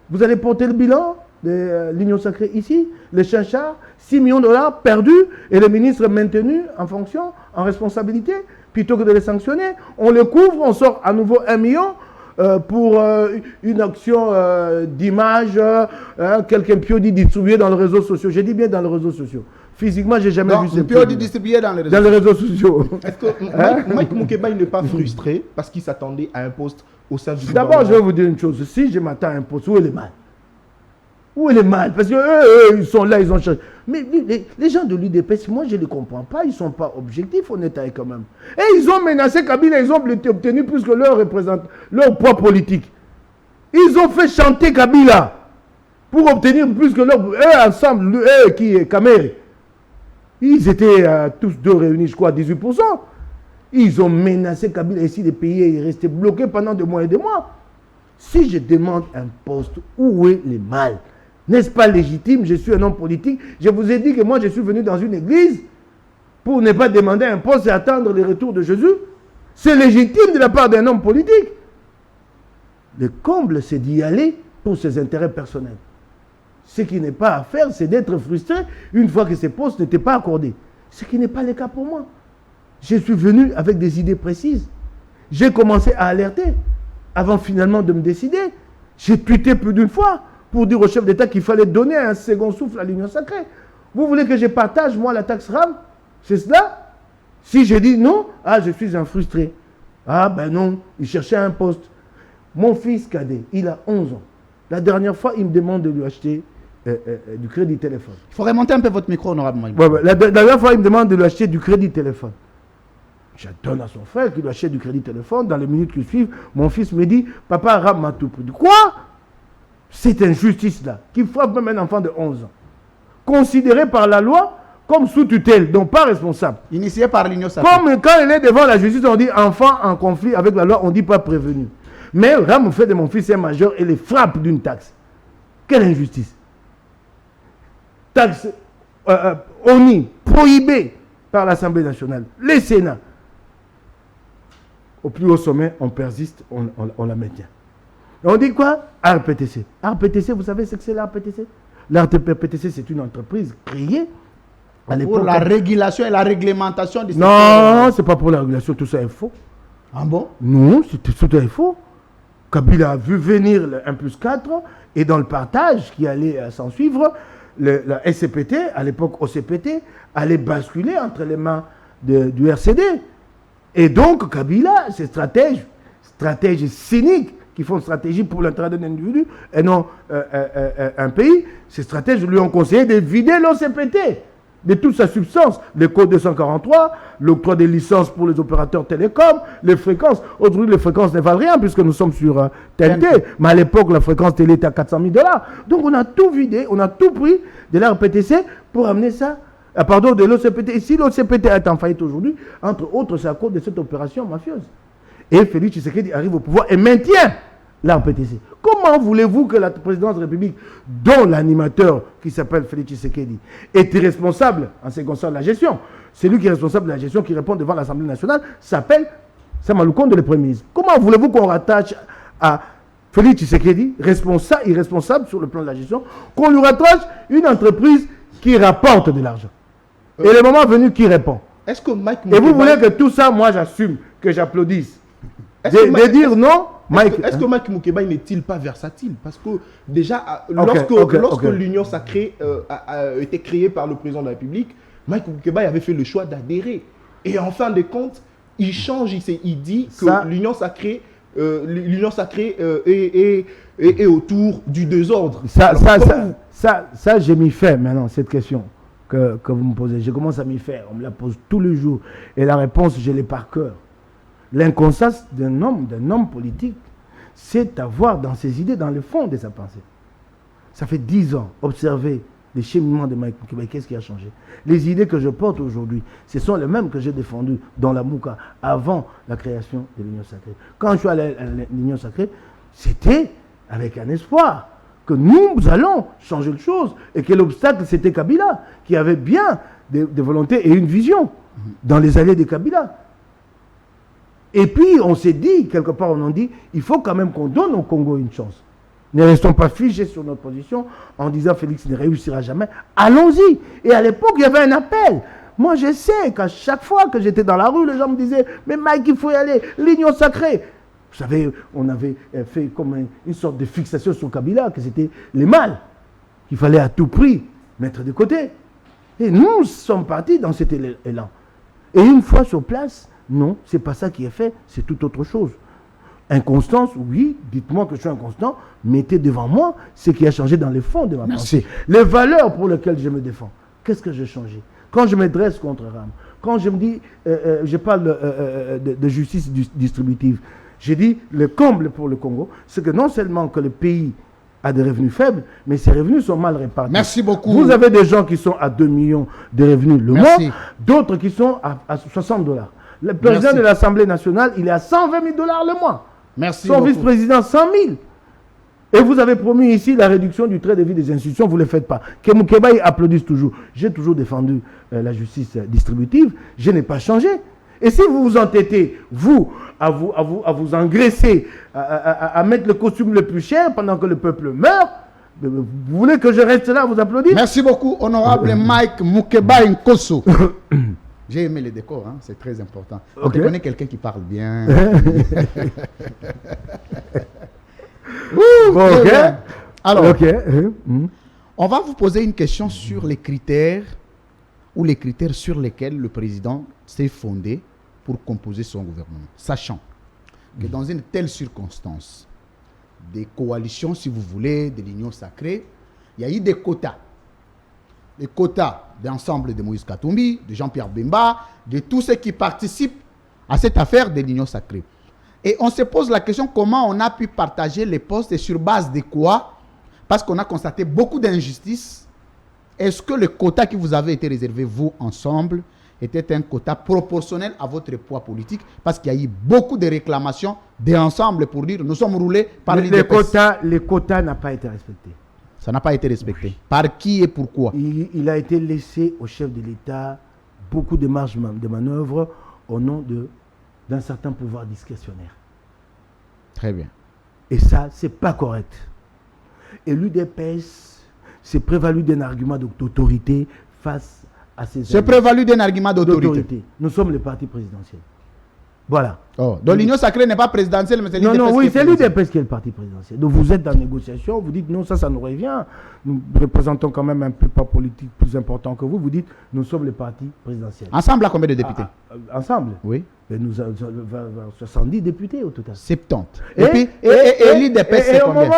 Vous allez porter le bilan de l'union sacrée ici, les chinchards, 6 millions de dollars perdus et les ministres maintenus en fonction, en responsabilité, plutôt que de les sanctionner. On les couvre, on sort à nouveau 1 million pour une action d'image, quelqu'un piodi distribué dans les réseaux sociaux. J'ai dit bien dans les réseaux sociaux. Physiquement, je n'ai jamais vu ce
peut distribuer dans les
réseaux sociaux.
Est-ce que Mike Moukeba n'est pas frustré parce qu'il s'attendait à un poste au sein du gouvernement?
D'abord, je vais vous dire une chose. Si je m'attends à un poste, où est le mal? Où est le mal? Parce que ils sont là, ils ont changé. Mais les gens de l'UDPS, moi, je ne les comprends pas. Ils ne sont pas objectifs, on est avec quand même. Et ils ont menacé Kabila, ils ont obtenu plus que leur poids politique. Ils ont fait chanter Kabila pour obtenir plus que leur... Eux, ensemble, qui est Kamere. Ils étaient tous deux réunis, je crois, à 18%. Ils ont menacé Kabila. Et si les pays est resté bloqué pendant des mois et des mois. Si je demande un poste, où est le mal? N'est-ce pas légitime? Je suis un homme politique. Je vous ai dit que moi, je suis venu dans une église pour ne pas demander un poste et attendre le retour de Jésus. C'est légitime de la part d'un homme politique. Le comble, c'est d'y aller pour ses intérêts personnels. Ce qui n'est pas à faire, c'est d'être frustré une fois que ces postes n'étaient pas accordés. Ce qui n'est pas le cas pour moi. Je suis venu avec des idées précises. J'ai commencé à alerter avant finalement de me décider. J'ai tweeté plus d'une fois pour dire au chef d'État qu'il fallait donner un second souffle à l'Union sacrée. Vous voulez que je partage, moi, la taxe RAM? C'est cela? Si je dis non, je suis un frustré. Ben non, il cherchait un poste. Mon fils cadet, il a 11 ans. La dernière fois, il me demande de lui acheter du crédit téléphone.
Il faut remonter un peu votre micro, honorable Mike.
La dernière fois, il me demande de lui acheter du crédit téléphone. Je donne à son frère qu'il lui achète du crédit téléphone. Dans les minutes qui suivent, mon fils me dit, papa arabe m'a tout pris. Quoi? Cette injustice-là, qui frappe même un enfant de 11 ans, considéré par la loi comme sous tutelle, donc pas responsable.
Initié par l'Union sacrée.
Comme quand il est devant la justice, on dit enfant en conflit avec la loi, on ne dit pas prévenu. Mais Ram fait de mon fils un majeur et les frappe d'une taxe. Quelle injustice! Taxe ONI, prohibée par l'Assemblée nationale, les Sénats. Au plus haut sommet, on persiste, on la maintient. Et on dit quoi? RPTC. RPTC, vous savez ce que c'est l'RPTC? L'RPTC, c'est une entreprise créée à l'époque.
Pour la régulation et la réglementation du secteur.
Non, ce n'est pas pour la régulation, tout ça est faux.
Ah bon?
Non, tout est faux. Kabila a vu venir le 1+4 et dans le partage qui allait s'en suivre, la SCPT, à l'époque OCPT, allait basculer entre les mains du RCD. Et donc Kabila, ces stratèges cyniques qui font une stratégie pour l'intérêt d'un individu et non un pays, ces stratèges lui ont conseillé de vider l'OCPT de toute sa substance. Le code 243, l'octroi des licences pour les opérateurs télécoms, les fréquences. Aujourd'hui, les fréquences ne valent rien puisque nous sommes sur TNT. Mais à l'époque, la fréquence télé était à 400 000 $. Donc on a tout vidé, on a tout pris de la RPTC pour amener ça, de l'OCPT. Et si l'OCPT est en faillite aujourd'hui, entre autres, c'est à cause de cette opération mafieuse. Et Félix Tshisekedi arrive au pouvoir et maintient la RPTC. Comment voulez-vous que la présidence de la République, dont l'animateur qui s'appelle Félix Tshisekedi, est responsable en ce qui concerne la gestion? C'est lui qui est responsable de la gestion, qui répond devant l'Assemblée nationale, s'appelle Samaloukonde de le Premier ministre. Comment voulez-vous qu'on rattache à Félix Tshisekedi, irresponsable sur le plan de la gestion, qu'on lui rattache une entreprise qui rapporte de l'argent? Et le moment venu, qui répond?
Est-ce que Mike
Et vous voulez que tout ça, moi j'assume, que j'applaudisse?
De
dire non?
Est-ce que Mike Moukeba n'est-il pas versatile? Parce que déjà, lorsque l'Union sacrée a été créée par le président de la République, Mike Moukeba avait fait le choix d'adhérer. Et en fin de compte, il change, il dit que l'Union sacrée est autour du désordre.
Ça, j'ai m'y fait maintenant, cette question que vous me posez. Je commence à m'y faire. On me la pose tous les jours. Et la réponse, je l'ai par cœur. L'inconscience d'un homme politique, c'est avoir dans ses idées, dans le fond de sa pensée. Ça fait 10 ans, observer les cheminements de Mike Moukeba. Qu'est-ce qui a changé? Les idées que je porte aujourd'hui, ce sont les mêmes que j'ai défendues dans la Mouka avant la création de l'Union sacrée. Quand je suis allé à l'Union sacrée, c'était avec un espoir que nous allons changer les choses et que l'obstacle, c'était Kabila, qui avait bien des volontés et une vision dans les allées de Kabila. Et puis, on s'est dit, quelque part, on a dit, il faut quand même qu'on donne au Congo une chance. Ne restons pas figés sur notre position en disant Félix ne réussira jamais. Allons-y. Et à l'époque, il y avait un appel. Moi, je sais qu'à chaque fois que j'étais dans la rue, les gens me disaient, mais Mike, il faut y aller, l'Union sacrée. Vous savez, on avait fait comme une sorte de fixation sur Kabila, que c'était les mâles, qu'il fallait à tout prix mettre de côté. Et nous sommes partis dans cet élan. Et une fois sur place, non, c'est pas ça qui est fait, c'est tout autre chose. Inconstance, oui, dites-moi que je suis inconstant, mettez devant moi ce qui a changé dans les fonds de ma pensée. Les valeurs pour lesquelles je me défends. Qu'est-ce que j'ai changé? Quand je me dresse contre RAM, quand je me dis, je parle de justice distributive, j'ai dit, le comble pour le Congo, c'est que non seulement que le pays a des revenus faibles, mais ces revenus sont mal répartis.
Merci beaucoup.
Vous avez des gens qui sont à 2 millions de revenus le mois, d'autres qui sont à 60 $. Le président de l'Assemblée nationale, il est à 120 000 $ le mois.
Merci
Son vice-président, 100 000. Et vous avez promis ici la réduction du trait de vie des institutions, vous ne le faites pas. Kemukeba, ils applaudissent toujours. J'ai toujours défendu la justice distributive, je n'ai pas changé. Et si vous vous entêtez, vous, à vous engraisser, à mettre le costume le plus cher pendant que le peuple meurt, vous voulez que je reste là à vous applaudir?
Merci beaucoup, honorable Mike Mukeba Nkosso. J'ai aimé les décors, hein, c'est très important.
Okay.
Je connais quelqu'un qui parle bien.
Okay.
Alors, on va vous poser une question sur les critères ou les critères sur lesquels le président s'est fondé pour composer son gouvernement. Sachant que dans une telle circonstance, des coalitions, si vous voulez, de l'Union sacrée, il y a eu des quotas. Les quotas d'ensemble de Moïse Katumbi, de Jean-Pierre Bemba, de tous ceux qui participent à cette affaire de l'Union sacrée. Et on se pose la question comment on a pu partager les postes et sur base de quoi? Parce qu'on a constaté beaucoup d'injustices. Est-ce que le quota qui vous avait été réservé, vous, ensemble, était un quota proportionnel à votre poids politique? Parce qu'il y a eu beaucoup de réclamations d'ensemble pour dire nous sommes roulés par l'IDPS.
Les quotas n'ont pas été respectés.
Ça n'a pas été respecté. Oui. Par qui et pourquoi?
Il a été laissé au chef de l'État beaucoup de marge de manœuvre au nom d'un certain pouvoir discrétionnaire.
Très bien.
Et ça, c'est pas correct. Et l'UDPS s'est prévalu d'un argument d'autorité face à ces...
C'est prévalu d'un argument d'autorité.
Nous sommes le parti présidentiel. Voilà.
Oh, donc l'Union sacrée n'est pas présidentielle, mais c'est l'UDPS.
Non, oui, c'est l'UDPS qui est le parti présidentiel. Donc vous êtes dans la négociation, vous dites non, ça nous revient. Nous représentons quand même un pouvoir politique plus important que vous. Vous dites nous sommes le parti présidentiel.
Ensemble, à combien de députés?
Ensemble?
Oui.
Et nous avons 70 députés au total.
70. Et puis, l'UDPS, c'est combien?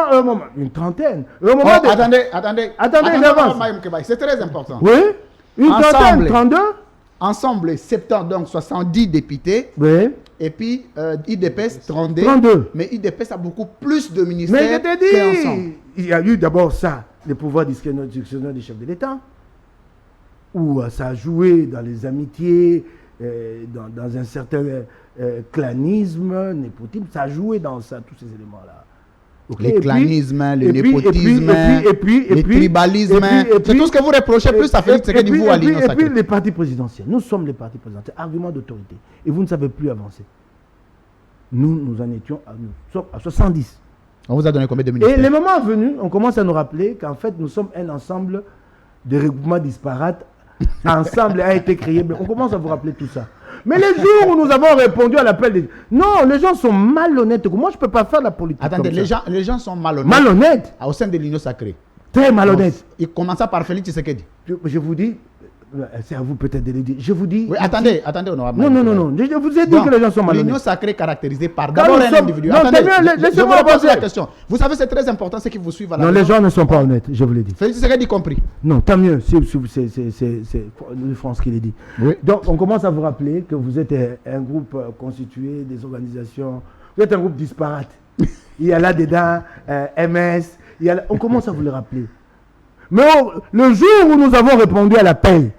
Une trentaine.
Attendez, c'est très important.
Oui, une trentaine, 32.
Ensemble, 70, donc 70 députés.
Oui.
Et puis, IDPS, 32. Mais IDPS a beaucoup plus de ministères.
Mais je t'ai dit, il y a eu d'abord ça, le pouvoir discrétionnaire du chef de l'État, où ça a joué dans les amitiés, dans un certain clanisme, népotisme, ça a joué dans ça, tous ces éléments-là.
Okay. Les clanismes, le népotisme, le tribalisme, c'est tout ce que vous reprochez plus à Félix Tshisekedi, vous à l'Union sacrée.
Et puis les partis présidentiels, nous sommes les partis présidentiels, argument d'autorité, et vous ne savez plus avancer. Nous en étions à 70.
On vous a donné combien de ministères?
Et le moment venu, on commence à nous rappeler qu'en fait, nous sommes un ensemble de regroupements disparates. Ensemble a été créé, mais on commence à vous rappeler tout ça. Mais les jours où nous avons répondu à l'appel des... Non, les gens sont malhonnêtes. Moi, je ne peux pas faire la politique.
Attendez, les gens sont malhonnêtes.
Malhonnêtes.
Au sein de l'Union sacrée.
Très malhonnêtes.
Il commence par Félix Tshisekedi.
Je vous dis, c'est à vous peut-être de le dire. Je vous dis...
Oui, attendez, honorable.
Non. Je vous ai dit que les gens sont malhonnêtes.
L'Union sacrée est caractérisée par d'abord un individu.
Non, laissez-moi
poser la question. Vous savez, c'est très important, c'est qu'ils vous suivent à la
Non, les gens ne sont pas honnêtes, je vous l'ai dit.
Félix Tshisekedi compris.
Non, tant mieux, c'est France qui l'a dit. Oui. Donc, on commence à vous rappeler que vous êtes un groupe constitué des organisations, vous êtes un groupe disparate. Il y a là-dedans MS, on commence à vous le rappeler. Mais le jour où nous avons répondu à l'appel,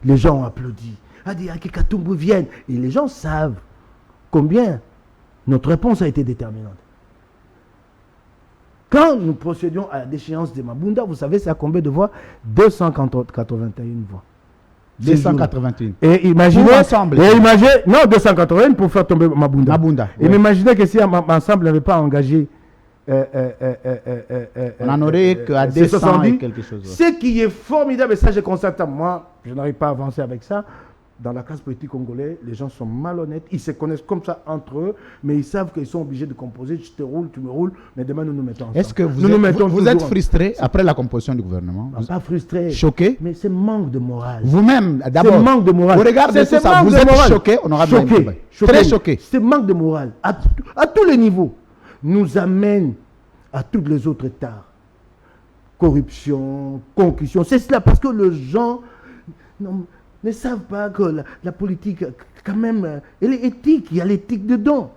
les gens ont applaudi. Que Katumbi vienne. Et les gens savent combien notre réponse a été déterminante. Quand nous procédions à la déchéance de Mabunda, vous savez, c'est à combien de voix? 281 voix.
281.
Et imaginez, non, 281 pour faire tomber Mabunda. Et imaginez que si Ensemble n'avait pas engagé
on n'en aurait qu'à 200 et quelque chose.
Ce qui est formidable, et ça je constate, moi, je n'arrive pas à avancer avec ça, dans la classe politique congolaise, les gens sont malhonnêtes, ils se connaissent comme ça entre eux, mais ils savent qu'ils sont obligés de composer, je te roule, tu me roules, mais demain nous nous mettons ensemble.
Est-ce que vous êtes frustré après la composition du gouvernement?
Non, pas frustré.
Choqué?
Mais c'est manque de morale.
Vous-même, d'abord.
C'est manque de morale.
Au regard de tout ça, vous êtes choqué, honorable Mike. Très choqué.
C'est manque de morale à tous les niveaux. Nous amène à toutes les autres tares. Corruption, concussion. C'est cela parce que les gens ne savent pas que la politique, quand même, elle est éthique. Il y a l'éthique dedans.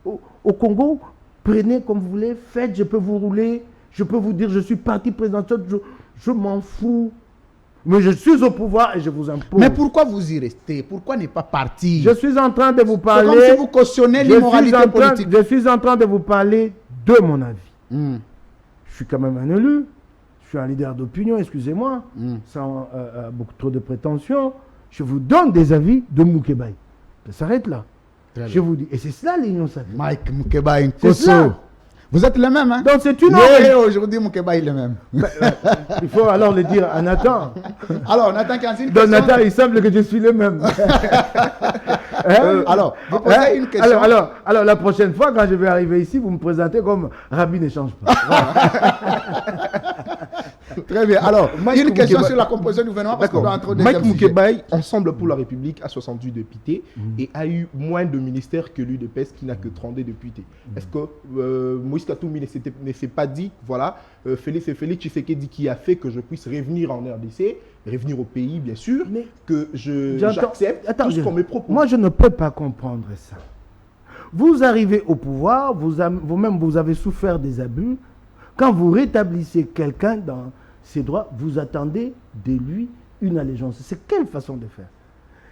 Au Congo, prenez comme vous voulez, faites, je peux vous rouler, je peux vous dire, je suis parti présidentiel, je m'en fous. Mais je suis au pouvoir et je vous impose.
Mais pourquoi vous y restez? Pourquoi ne pas partir?
Je suis en train de vous parler.
C'est comme si vous cautionnez l'immoralité politique.
Je suis en train de vous parler de mon avis. Je suis quand même un élu. Je suis un leader d'opinion, excusez-moi, sans beaucoup trop de prétentions. Je vous donne des avis de Moukébaï. Ça s'arrête là. Je vous dis. Et c'est cela l'union sacrée.
Mike Moukébaï,
c'est ça.
Vous êtes le même, hein?
Donc c'est une
aujourd'hui, Moukébaï est le même.
Il faut alors le dire à Nathan.
Alors, Nathan Kansine.
Donc Nathan, il semble que je suis le même.
Alors, vous posez une question.
Alors, la prochaine fois, quand je vais arriver ici, vous me présentez comme Rabbi ne change pas.
Très bien. Alors, une question sur la composition du gouvernement. Parce qu'on doit entrer au
Mike Moukébaï, Ensemble pour la République, a 68 députés et a eu moins de ministères que l'UDPS qui n'a que 32 députés. Est-ce que Moïse Katoumi ne s'est pas dit, voilà, c'est Félix Tshisekedi qui a fait que je puisse revenir en RDC, revenir au pays, bien sûr, mais que j'accepte tout ce qu'on me propose.
Moi, je ne peux pas comprendre ça. Vous arrivez au pouvoir, vous-même, vous avez souffert des abus. Quand vous rétablissez quelqu'un dans ses droits, vous attendez de lui une allégeance. C'est quelle façon de faire?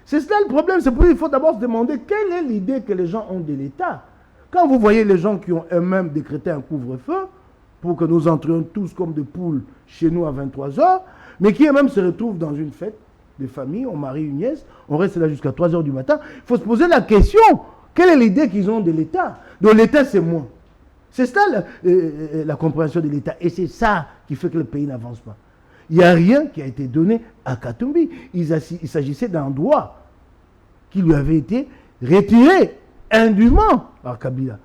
C'est cela le problème. C'est pour ça qu'il faut d'abord se demander quelle est l'idée que les gens ont de l'État. Quand vous voyez les gens qui ont eux-mêmes décrété un couvre-feu pour que nous entrions tous comme des poules chez nous à 23h, mais qui eux-mêmes se retrouvent dans une fête de famille, on marie une nièce, on reste là jusqu'à 3h du matin, il faut se poser la question, quelle est l'idée qu'ils ont de l'État? Donc l'État, c'est moi. C'est ça la compréhension de l'État. Et c'est ça qui fait que le pays n'avance pas. Il n'y a rien qui a été donné à Katumbi. Il s'agissait d'un droit qui lui avait été retiré indûment par Kabila.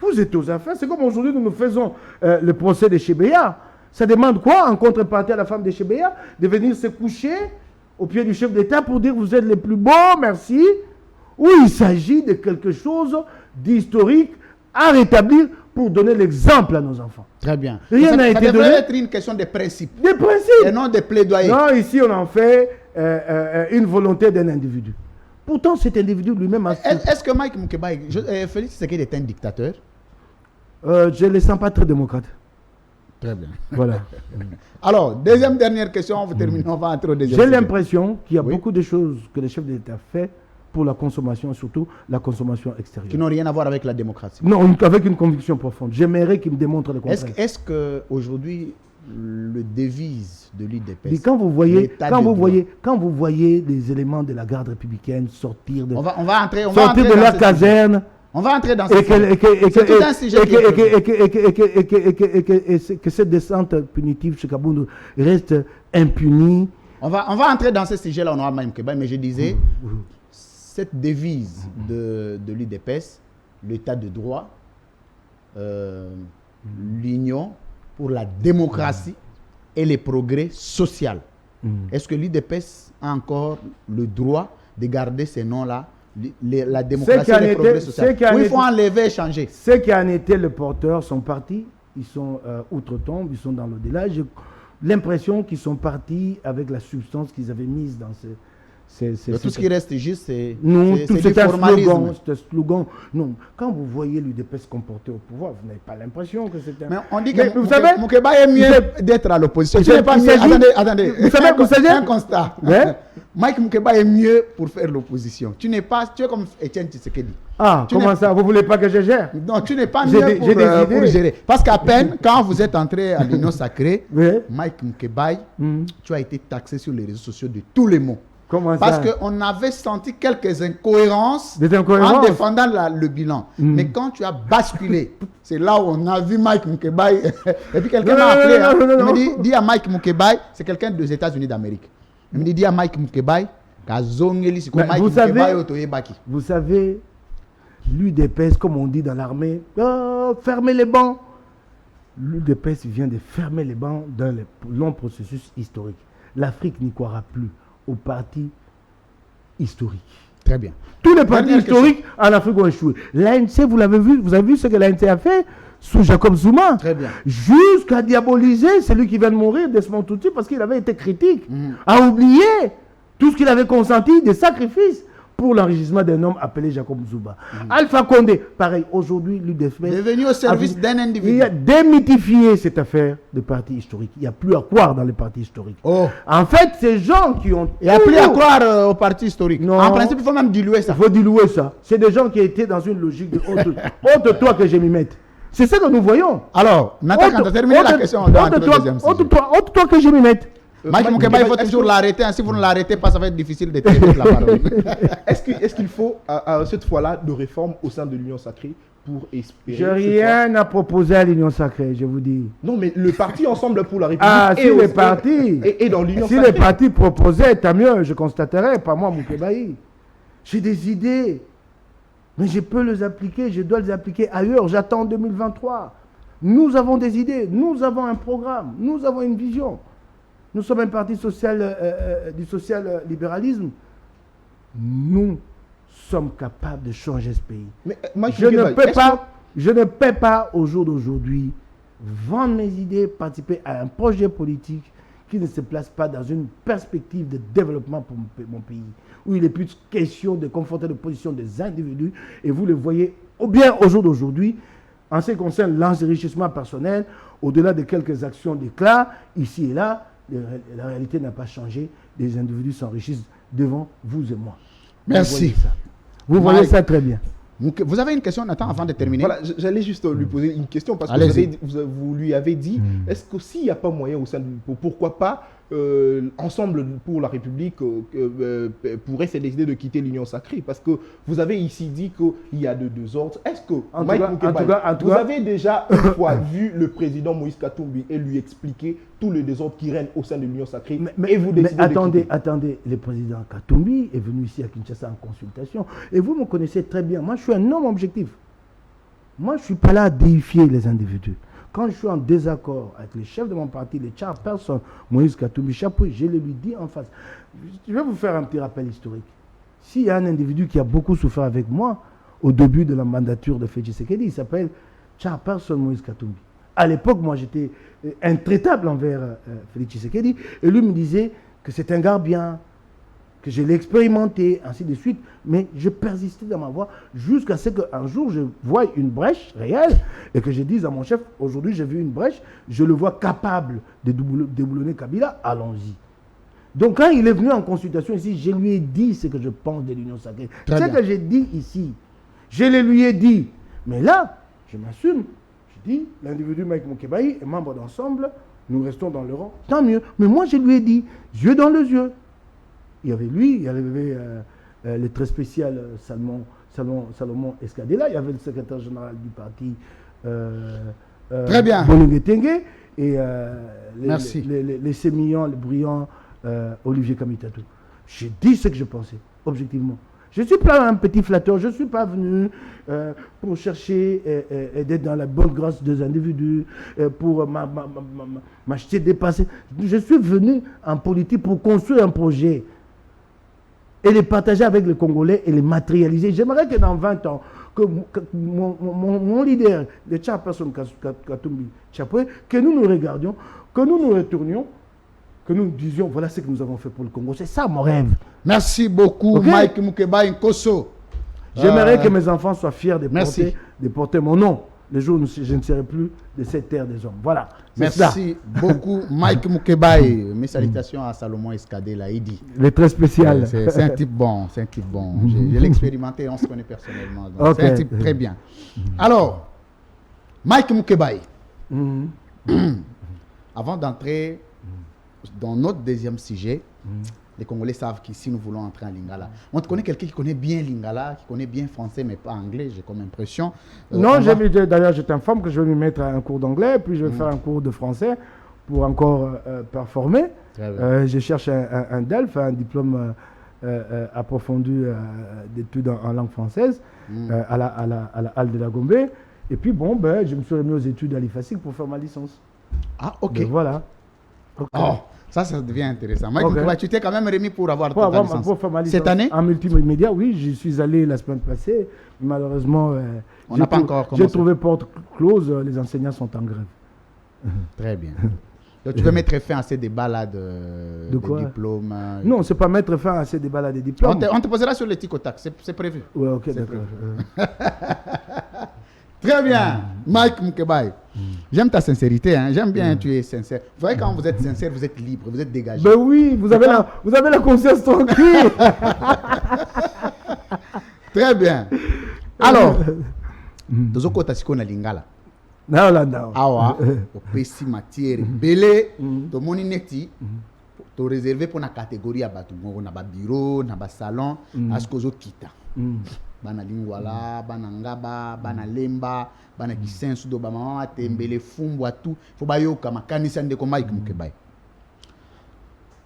Vous êtes aux affaires. C'est comme aujourd'hui nous faisons le procès de Chebeya. Ça demande quoi en contrepartie à la femme de Chebeya? De venir se coucher au pied du chef d'État pour dire vous êtes les plus beaux, merci. Ou il s'agit de quelque chose d'historique à rétablir pour donner l'exemple à nos enfants.
Très bien.
Rien n'a été donné.
Ça devrait être une question de principe.
Des principes.
Et non de plaidoyer.
Non, ici on en fait une volonté d'un individu. Pourtant cet individu lui-même a...
Est-ce que Mike Moukébaï, Félix Tshisekedi est un dictateur?
Je ne les sens pas très démocrate.
Très bien.
Voilà.
Alors, dernière question, on va terminer, on va entrer au deuxième.
J'ai l'impression qu'il y a beaucoup de choses que le chef de l'État fait pour la consommation, surtout la consommation extérieure.
Qui n'ont rien à voir avec la démocratie.
Non, avec une conviction profonde. J'aimerais qu'il me démontre le contraire.
Est-ce qu'aujourd'hui, le devise de l'UDPS...
Quand vous voyez les éléments de la garde républicaine sortir de,
on va entrer
de la caserne...
On va entrer dans ce sujet.
Et que cette descente punitive chez Kaboundou reste impunie.
On va entrer dans ce sujet-là, on aura même Moukébaï, mais je disais... Cette devise de l'UDPS, l'état de droit, l'union pour la démocratie et les progrès sociaux. Est-ce que l'UDPS a encore le droit de garder ces noms-là, la démocratie et les progrès sociaux? Ou il faut enlever et changer?
Ceux qui en étaient le porteur sont partis, ils sont outre-tombe, ils sont dans l'au-delà. J'ai l'impression qu'ils sont partis avec la substance qu'ils avaient mise dans ce...
tout ce qui reste juste, c'est
du formalisme. C'est un slogan. Non, quand vous voyez l'UDPS se comporter au pouvoir, vous n'avez pas l'impression que c'est un...
Mais on dit que Moukébaï est mieux d'être à l'opposition. Tu n'es pas mieux. Attendez.
Vous savez
un constat. Mike Moukébaï est mieux pour faire l'opposition. Tu es comme Étienne Tshisekedi.
Ah, comment ça? Vous ne voulez pas que je gère?
Non, tu n'es pas mieux pour gérer. Parce qu'à peine, quand vous êtes entré à l'Union sacrée, Mike Moukébaï, tu as été taxé sur les réseaux sociaux de tous les mots. Parce qu'on avait senti quelques incohérences en défendant le bilan. Mais quand tu as basculé, c'est là où on a vu Mike Moukébaï. Et puis quelqu'un m'a appelé. Il me dit à Mike Moukébaï, c'est quelqu'un des États-Unis d'Amérique. Il me dit à Mike Moukébaï,
Mais vous savez, l'UDPS, comme on dit dans l'armée, fermez les bancs. L'UDPS vient de fermer les bancs dans le long processus historique. L'Afrique n'y croira plus aux partis historiques.
Très bien.
Tous les partis historiques en Afrique ont échoué. L'ANC, vous avez vu ce que l'ANC a fait sous Jacob Zuma.
Très bien.
Jusqu'à diaboliser celui qui vient de mourir, Desmond Tutu, parce qu'il avait été critique. A oublié tout ce qu'il avait consenti, des sacrifices pour l'enrichissement d'un homme appelé Jacob Zuma. Alpha Condé, pareil, aujourd'hui, l'UDFS
est venu au service d'un individu.
Il a démythifié cette affaire de parti historique. Il n'y a plus à croire dans les partis historiques. En fait, ces gens qui ont...
Il n'y a plus à croire au parti historique. Non. En principe, il faut même diluer ça.
Il faut diluer ça. C'est des gens qui étaient dans une logique de honte toi que je m'y mette. C'est ça que nous voyons.
Alors, maintenant, quand tu as terminé la question, on doit entrer au deuxième sujet.
Honte toi que je m'y mette.
Mike Moukeba, il faut toujours l'arrêter. Si vous ne l'arrêtez pas, ça va être difficile de traiter la parole.
Est-ce qu'il faut, à cette fois-là, de réformes au sein de l'Union Sacrée pour espérer...
Je n'ai rien à proposer à l'Union Sacrée, je vous dis.
Non, mais le parti Ensemble pour la République
si les partis
et dans l'Union
Sacrée. Si les partis proposaient, tant mieux, je constaterais, pas moi, Moukebaï. J'ai des idées, mais je peux les appliquer, je dois les appliquer ailleurs. J'attends 2023. Nous avons des idées, nous avons un programme, nous avons une vision. Nous sommes un parti social, du social-libéralisme. Nous sommes capables de changer ce pays. Mais, je ne peux pas, au jour d'aujourd'hui, vendre mes idées, participer à un projet politique qui ne se place pas dans une perspective de développement pour mon pays, où il est plus question de confronter les positions des individus. Et vous le voyez, ou bien au jour d'aujourd'hui, en ce qui concerne l'enrichissement personnel, au-delà de quelques actions d'éclat, ici et là, la réalité n'a pas changé. Les individus s'enrichissent devant vous et moi.
Merci.
Vous voyez ça très bien.
Vous avez une question, Nathan, avant de terminer?
Voilà, j'allais juste lui poser une question parce que vous lui avez dit, est-ce que s'il n'y a pas moyen au sein de... Pourquoi pas Ensemble pour la République pourrait se décider de quitter l'Union Sacrée? Parce que vous avez ici dit qu'il y a deux ordres. Est-ce que, vous avez déjà une fois vu le président Moïse Katumbi et lui expliquer tous les désordres qui règnent au sein de l'Union Sacrée et vous décidez
mais attendez, le président Katumbi est venu ici à Kinshasa en consultation et vous me connaissez très bien. Moi, je suis un homme objectif. Moi, je ne suis pas là à déifier les individus. Quand je suis en désaccord avec le chef de mon parti, le chairperson Moïse Katumbi Chapoué, je le lui dis en face. Je vais vous faire un petit rappel historique. S'il y a un individu qui a beaucoup souffert avec moi au début de la mandature de Félix Tshisekedi, il s'appelle chairperson Moïse Katumbi. À l'époque, moi, j'étais intraitable envers Félix Tshisekedi et lui me disait que c'est un gars bien, que je l'ai expérimenté, ainsi de suite, mais je persistais dans ma voie jusqu'à ce qu'un jour je voie une brèche réelle et que je dise à mon chef, aujourd'hui j'ai vu une brèche, je le vois capable de déboulonner Kabila, allons-y. Donc quand il est venu en consultation ici, je lui ai dit ce que je pense de l'Union Sacrée. Ce que j'ai dit ici, je le lui ai dit. Mais là, je m'assume, je dis, l'individu Mike Moukeba est membre d'Ensemble, nous restons dans le rang, tant mieux. Mais moi je lui ai dit, yeux dans les yeux. Il y avait lui, il y avait le très spécial Salomon Escadela, il y avait le secrétaire général du parti
très bien.
Bolingé Tengue et les sémillants, les brillants Olivier Kamitatou. J'ai dit ce que je pensais, objectivement. Je ne suis pas un petit flatteur, je ne suis pas venu pour chercher d'être dans la bonne grâce des individus, pour m'acheter des passés. Je suis venu en politique pour construire un projet et les partager avec les Congolais et les matérialiser. J'aimerais que dans 20 ans, que mon leader, le chairperson Katumbi Chapoué, que nous nous regardions, que nous nous retournions, que nous disions, voilà ce que nous avons fait pour le Congo. C'est ça mon rêve.
Merci beaucoup, Mike Moukeba Nkosso.
J'aimerais que mes enfants soient fiers de porter mon nom. Le jour où je ne serai plus de cette terre des hommes. Voilà.
Merci beaucoup, Mike Moukeba. Mes salutations à Salomon Escadela, il dit.
Le très spécial.
C'est un type bon. Je l'ai expérimenté, on se connaît personnellement. C'est un type très bien. Alors, Mike Moukeba, avant d'entrer dans notre deuxième sujet, les Congolais savent qu'ici nous voulons entrer en Lingala. On te connaît quelqu'un qui connaît bien Lingala, qui connaît bien français mais pas anglais, j'ai comme impression.
Non, d'ailleurs je t'informe que je vais me mettre à un cours d'anglais, puis je vais faire un cours de français pour encore performer. Je cherche un DELF, un diplôme approfondies d'études en langue française à la Halle de la Gombe. Et puis bon, ben, je me suis remis aux études à l'IFASIC pour faire ma licence.
Ah, ok.
Ben, voilà. Okay.
Oh, ça devient intéressant. Mike, tu t'es quand même remis pour avoir ta licence.
Pour faire ma licence.
Cette année?
En multimédia, oui, j'y suis allé la semaine passée. Malheureusement,
on n'a pas encore commencé.
J'ai trouvé porte close, les enseignants sont en grève.
Très bien. Donc tu veux mettre fin à ces débats-là de diplômes?
Non, c'est pas mettre fin à ces débats-là des diplômes.
On te posera sur les tic au tac, c'est prévu.
Oui, ok, d'accord.
Très bien, Mike Moukebaye. J'aime ta sincérité, hein. J'aime bien tu es sincère. Vous voyez, quand vous êtes sincère, vous êtes libre, vous êtes dégagé.
Ben oui, vous avez la conscience tranquille.
Très bien. Alors, tozoko tasiko na lingala.
Non.
Awa, opesi matière belé, to moni neti, to réservé pour la catégorie à batu, na ba bureau, na ba salon, askozo kita. Bana lingwala, bana ngaba, bana lemba, bana kisensu do ba mama tembele fumbwa tout. Faut ba yoka makanisa ndeko Mike Moukebaye.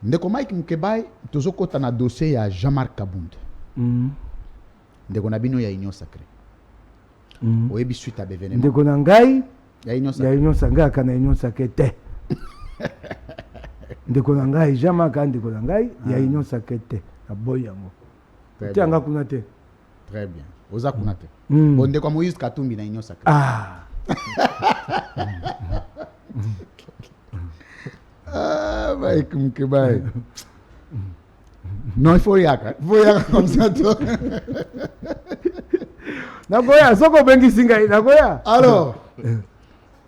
Ndeko Mike Moukebaye, tozoko ta na dossier ya Jean-Marc Kabund. Ndeko na bino ya Union Sacrée. Oyebi suite à l'événement.
Ndeko na ngai
ya Union
Sacrée kana Union Sacrée te. Ndeko na ngai Jean-Marc ndeko na ngai ya Union Sacrée te. Na boyango. Tianga kuna te.
Très bien. Oza kuna te. Bon ndeko Moïse Katumbi na Union Sacrée.
Ah.
Ah, Mike Moukebaye. Non, il faut y aller. Il faut y aller comme ça, toi.
Nagoya, soko bengi singa, nagoya.
Alors,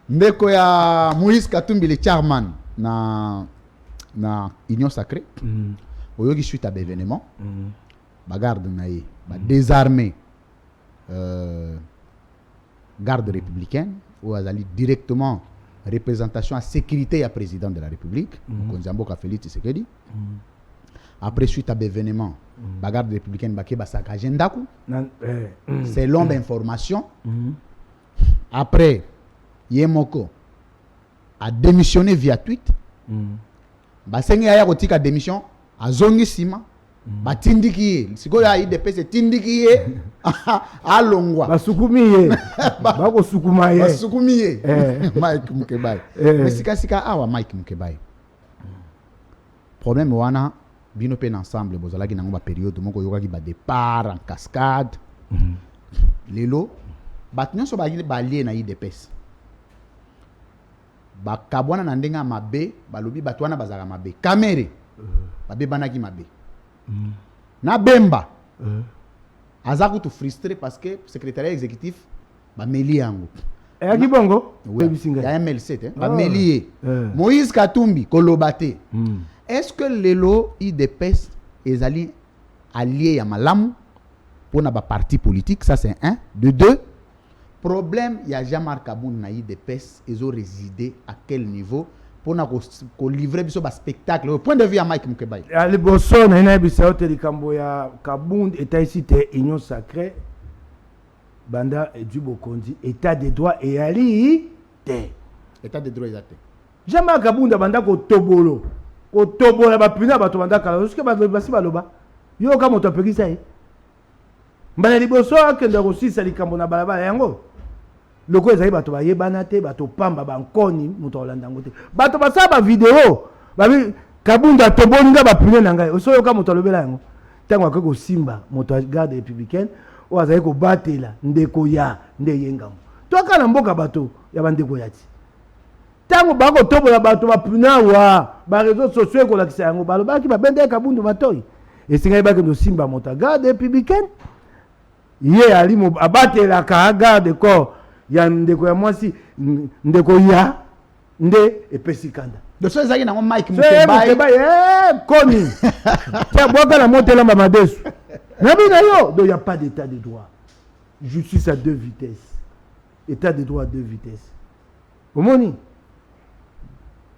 ndeko ya Moïse Katumbi le chairman na Union Sacrée. Oyogi suite à l'événement. Bagarde naïe, désarmé garde républicaine ou azali directement représentation à sécurité à président de la République, Konzamboka Félix Tshisekedi. Après suite à l'événement, bagarde républicaine baké basaka agenda ku. C'est longue information. Après Yemoko a démissionné via tweet. Basengi aya kotika démission a zongi sima. Batindiki sikoyo ya IDPS tindiki alongwa
basukumiye bako sukumaye
basukumiye Mike Moukebaye mais sika awa Mike Moukebaye problème wana bino pe ensemble bozalaki nango ba période moko yokaki ba départ en cascade lelo batnyo ba lié na IDPS ba kabwana na ndenga mabe balobi batwana bazala mabe kamere babe banaki mabe na bemba azaku tu frustré parce que secrétariat exécutif ba meli yango
et bongo
ya MLC ba meli Moïse Katumbi kolobate est-ce que lelo IDPS ezali allié ya malamu pour na ba parti politique, ça c'est un. De deux, problème ya Jean-Marc Kabund na IDPS ezo résider à quel niveau pour qu'on livrer biso ba spectacle au point de vue à Mike Moukebaye.
Ali boso na ina bisa hotel kambo ya Kabund eta ici te Union Sacrée banda du Bokondi état de droit et ali te
état de droit exact.
Jean-Marc Kabund banda ko tobola ba pina ba to banda kala jusque ba basi baloba yo ka moto pekisa e mbala liboso akenda ko sisa likambo na balabala yango loko ezali bato bayebana te bato pamba bankoni moto olanda ngote bato basaba video babi Kabunda toboninga bapine na ngai osoyo ka moto alobela yango tango akoko simba moto garde républicaine o azali ko batela ndeko ya ndeyengamo to akala mboka bato ya bandeko yati tango bako tobola bato bapina wa ba réseaux sociaux ko lakisa yango balobaki babende Kabunda matoi esinga ibaki ndo simba moto garde républicaine ye ali mo abatela ka garde corps ya ndeko ya mwasi ndeko ya nde epesi kanda
de so ezaki nango Mike
Moukebaye koni tia boka na motela madesu nabi na yo donc il y a pas d'état de droit, justice à deux vitesses, état de droit à deux vitesses omoni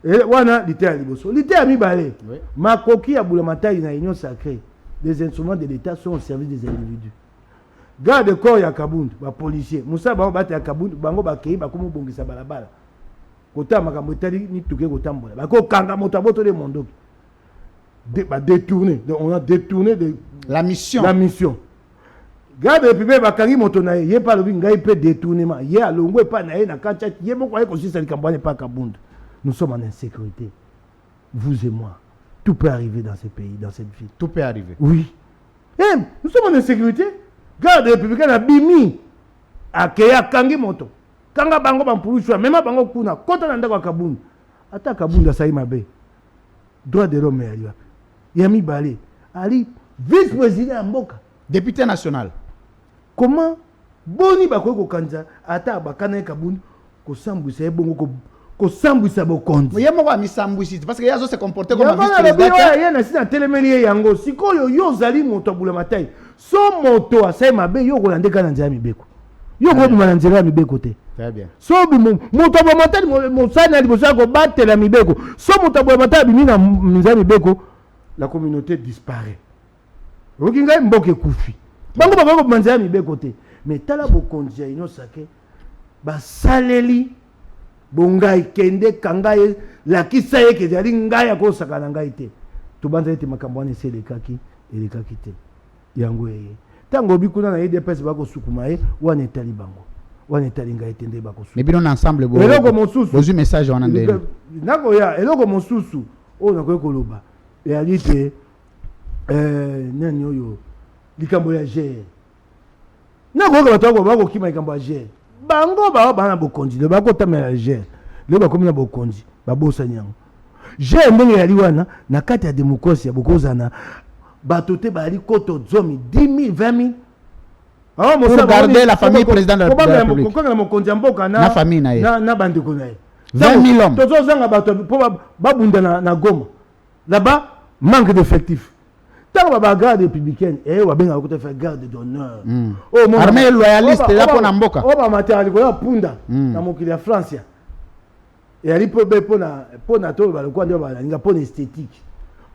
et wana lité liboso lité ami balé makoki ya boulamatai na Union Sacrée, des instruments de l'état sont au service des individus. Garde corps ya Kabund ba policier musa ba bata ya Kabund bango bakei bakomo bongisa balabala kota makambo etali ni tuke kotambola bako kanga moto aboto de mondoki détourné. Donc, on a détourné
la mission.
La mission. Garde République bakangi moto na ye pas lobi ngai peut détournement. Ye alongwe pas na ye na kancha ye moko ye kosi sali kambane pas kabundu. Nous sommes en insécurité. Vous et moi. Tout peut arriver dans ce pays, dans cette ville.
Tout peut arriver.
Oui. Eh, nous sommes en insécurité. Garde République na bimi akeya kangi moto. Kanga bango bampulushwa même bango kuna kota na ndako kabundu. Ata kabundu asai mabe. Droit de l'homme ya. Yami Balé. Ali vice-président ya mboka.
Député national.
Comment boni bakoki kokanza ata bakana kabundu kosambwisa ebongo kosambwisa bokonzi.
Ye moko amisambwisi parce que yazo se comporter comme un
vice-président. Ya na sina telemeli yango sikoyo yo zali moto abula matai. So moto asai mabe yo kolandeka na nzela mibeko. Yo ko bima na nzela mibeko te.
Très bien.
So moto abula matai mosana libosa ko batela mibeko. So moto abula matai bimi na nzela mibeko la communauté disparaît. Okinga mboke kufi. Bango bako manzela mibeko te. Mais tala bokonzi ino sake ba saleli bongai kende kangaye la kisaye ke zali ngaya ko sakana ngai te. To banza ete makambo ane se lekaki te. Yango yeye. Tango bikuna na EDPS bako sukuma ye wana etali bango. Wana etali ngai tende bako sukuma.
Mais bien on ensemble bo.
Eloko mosusu.
Bozu message wana ndele.
Nako ya eloko mosusu o na ko koloba. Et ali te nani oyo likambo ya gere na ko bato ko bako kima likambo ya gere bango ba bana bokonzi le bako tamela gere le bako mina bokonzi babosa nyango gere ndenge ya liwana na kati ya démocratie ya bokozana bato te bali koto zomi 10 000 20 000
pour garder la famille président de la République
ko mokonzi mboka
na famille na ye
na bandeko na ye
20 000 hommes
tozo zanga bato po babunda na Goma là-bas manque d'effectifs. Tant que la garde républicaine, et on va faire garde d'honneur.
Armée loyaliste, là pour Namboka.
On va matérialiser la punda dans mon pays France. Et elle peut pour na to ba le quoi de pour esthétique.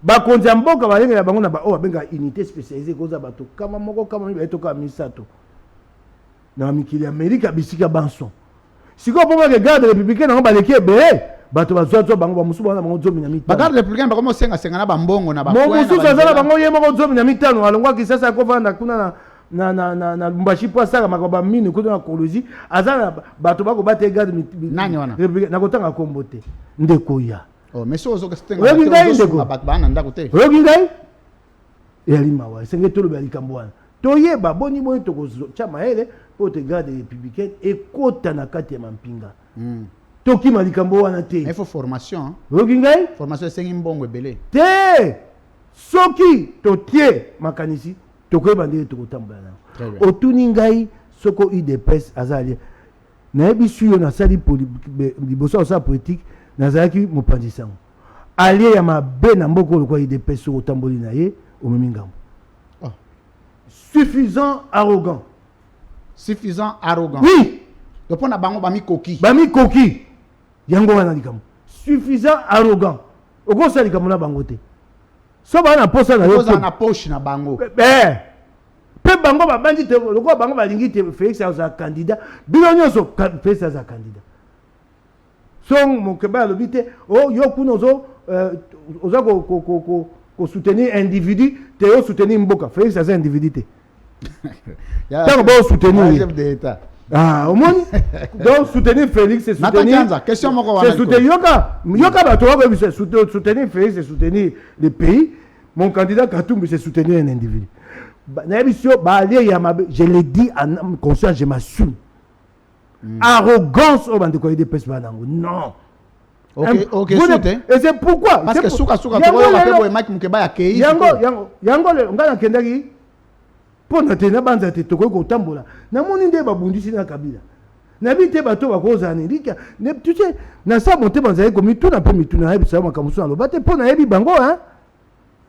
Ba konza mboka ba lenga bango na ba o benga unité spécialisée koza bato kama moko kama ni bato ka misato. Na mikili Amerika bisika banson. Siko pour que garde républicaine on ba lekebe bato bazwa bango ba musu bana bango zomi na mitano
bagarde républicain ba komo senga na bambongo na ba
mo musu zazala bango ye moko zomi na mitano alongwa kisasa ko vanda kuna na Lumbashi po saka makoba mini kuna na kolozi azala bato bako bate garde
nani wana
républicain na kotanga kombote ndeko ya
oh mais so zo ka stenga bato bana ndako te
oyoki ngai yali mawa senge tolo bali kambwana toyeba boni to ko chama ele po te garde républicaine ekota na kati ya mampinga toki malikambo wana te
il faut formation
oyoki ngai
formation sengi mbongo ebele
te soki totie makanisi tokoyeba ndenge tokotambola nango otuni ngai soko UDPS azali nayebi suyo nasali liboso osala politique nazalaki mopanzi sango alie ya mabe na mboka olokwa UDPS soko otamboli na ye omemi ngambo suffisant arrogant oui
topona bango bamikoki
yango wana likambo suffisant arrogant okosala likambo na bango te so bana posa na yo
na poche na bango
pe bango babandi te lokwa bango balingi te Félix aza candidat bino nyonso Félix aza candidat so mokeba alobi te yo kuna oza ko soutenir individu te yo soutenir mboka Félix aza individu te tango bo soutenir
chef d'état
au moins donc soutenir Félix c'est soutenir
question moko wana
c'est soutenir yoka bato wako c'est soutenir Félix c'est soutenir le pays mon candidat Katumbi c'est soutenir un individu je le dis en conscience je m'assume arrogance au bande ko de pes banango non
ok
et c'est pourquoi
parce que suka to yo Mike Mukeba ya kei
yango le ngana kendaki pona te na banza te to ko tambola na moni nde babundisi na Kabila na bite bato bakozana ndika ne tu sais na sa monte banza ko mituna pe mituna na bisa makamusu na lobate pona yebi bango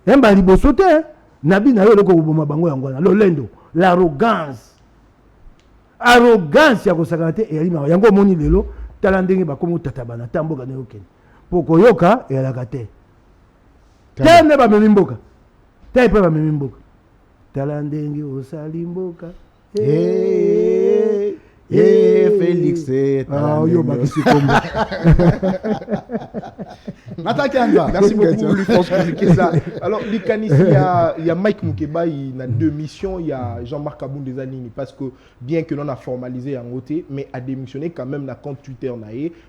yamba liboso te nabi na yo loko boma bango yango na lolendo l'arrogance ya kosakana te eyali mawa yango moni lelo tala ndenge bakomo tatabana tamboka na yokene poko yoka eyalaka te tene bamemi mboka te pe bamemi mboka tala ndenge osali mboka
Félix
yo bakisi kombo
Nathan Kianza.
Merci beaucoup, Lufonce ça. Alors, Likanissi, il y a Mike Mukeba, il a 2 missions. Il y a Jean-Marc Aboun des Anini. Parce que, bien que l'on a formalisé en côté, mais a démissionné quand même la compte Twitter.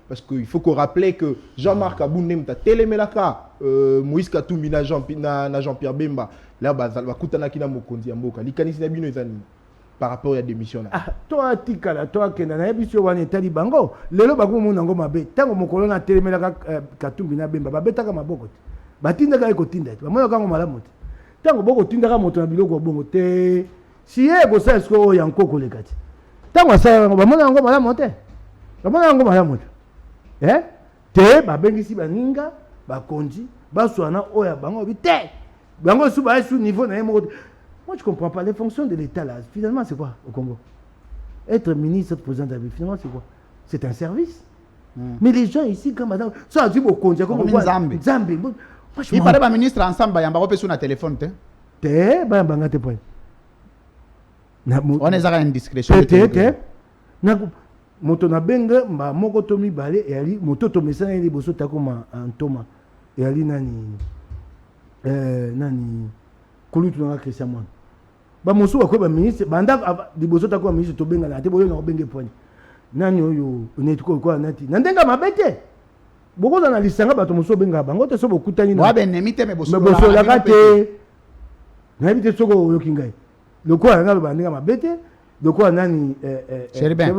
Parce qu'il faut qu'on rappelle que Jean-Marc Aboun n'est pas télémelaka. Moïse Katoumi na Jean-Pierre Bemba. Là, il va coûter qui n'a mokondi amboka. Likanissi n'a bien par rapport à la démission.
Ah, toi, Tikala, toi, qui n'a pas vu wan etali bango. Lelo bakou mon ango mabe. Tango mokolo na télémelaka Katumbi na Bemba. Babetaka maboko. Batinda ka ekotinda. Bamoyo kango malamu. Tango boko tinda ka moto na biloko bongo te. Si ego sa esko yanko kolekati. Tango sa bamona ango malamu te. Bamona ango malamu te. Te babengisi baninga, bakonji, baswana oya bango bite. Bango sous ba sous niveau na yemo. Moi, je ne comprends pas les fonctions de l'État là. Finalement, c'est quoi au Congo? Être ministre, président de la République, finalement, c'est quoi? C'est un service. Mais les gens ici, comme madame, ça dit beaucoup. Comme
Zambi.
Zambi.
Il paraît que le ministre ensemble, il y a un sur le téléphone.
On
est à une discrétion.
Moto na benga mba moko tomi balé et ali moto to mesana ili boso takoma antoma et ali nani kolutu na Christian Mwan. Ba mosu wa ko ministre banda liboso takoma ministre to benga na te boyo na benge point. Nani oyo onetiko ko anati. Nandenga mabete. Boko na lisanga bato mosu benga bango te so bokutani na.
Wa benemite me boso
la kate. Na bite soko yo kingai. Loko anga bandenga mabete. Loko nani
Cherben.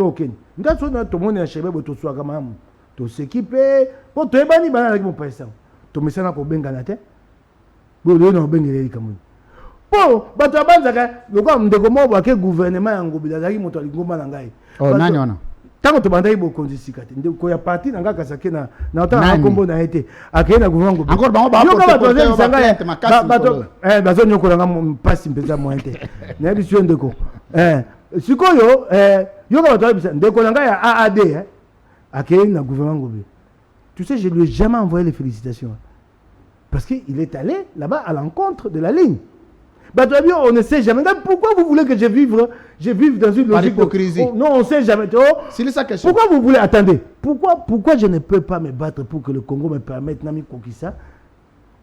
Nga so na to mona Cherben bo to so kama amu. To s'équiper po to ebani bana na ki mo pesa. To mesana ko benga na te. Bo le no bengele kamuni. Po bato banzaka loko ndeko mo ba ke gouvernement yango bilazaki moto alingoma na ngai.
Oh nani wana?
Tango to bandai bo konzisika te. Ndeko ya parti na ngaka sake na otana kombo na été. Akena gouvernement ngo.
Encore bango ba
ko to sanga ya bato bazo nyoko nga mpasi mpeza mo été. Na biso ndeko. Sikoyo yoka bato bisa ndeko na ngai ya AAD akena gouvernement ngo. Tu sais, je lui ai jamais envoyé les félicitations. Parce qu'il est allé là-bas à l'encontre de la ligne. Bah, on ne sait jamais. Pourquoi vous voulez que je vive dans une logique
d'hypocrisie?
Non, on ne sait jamais.
C'est ça question.
Pourquoi vous voulez... Attendez. Pourquoi je ne peux pas me battre pour que le Congo me permette Nami Kokissa?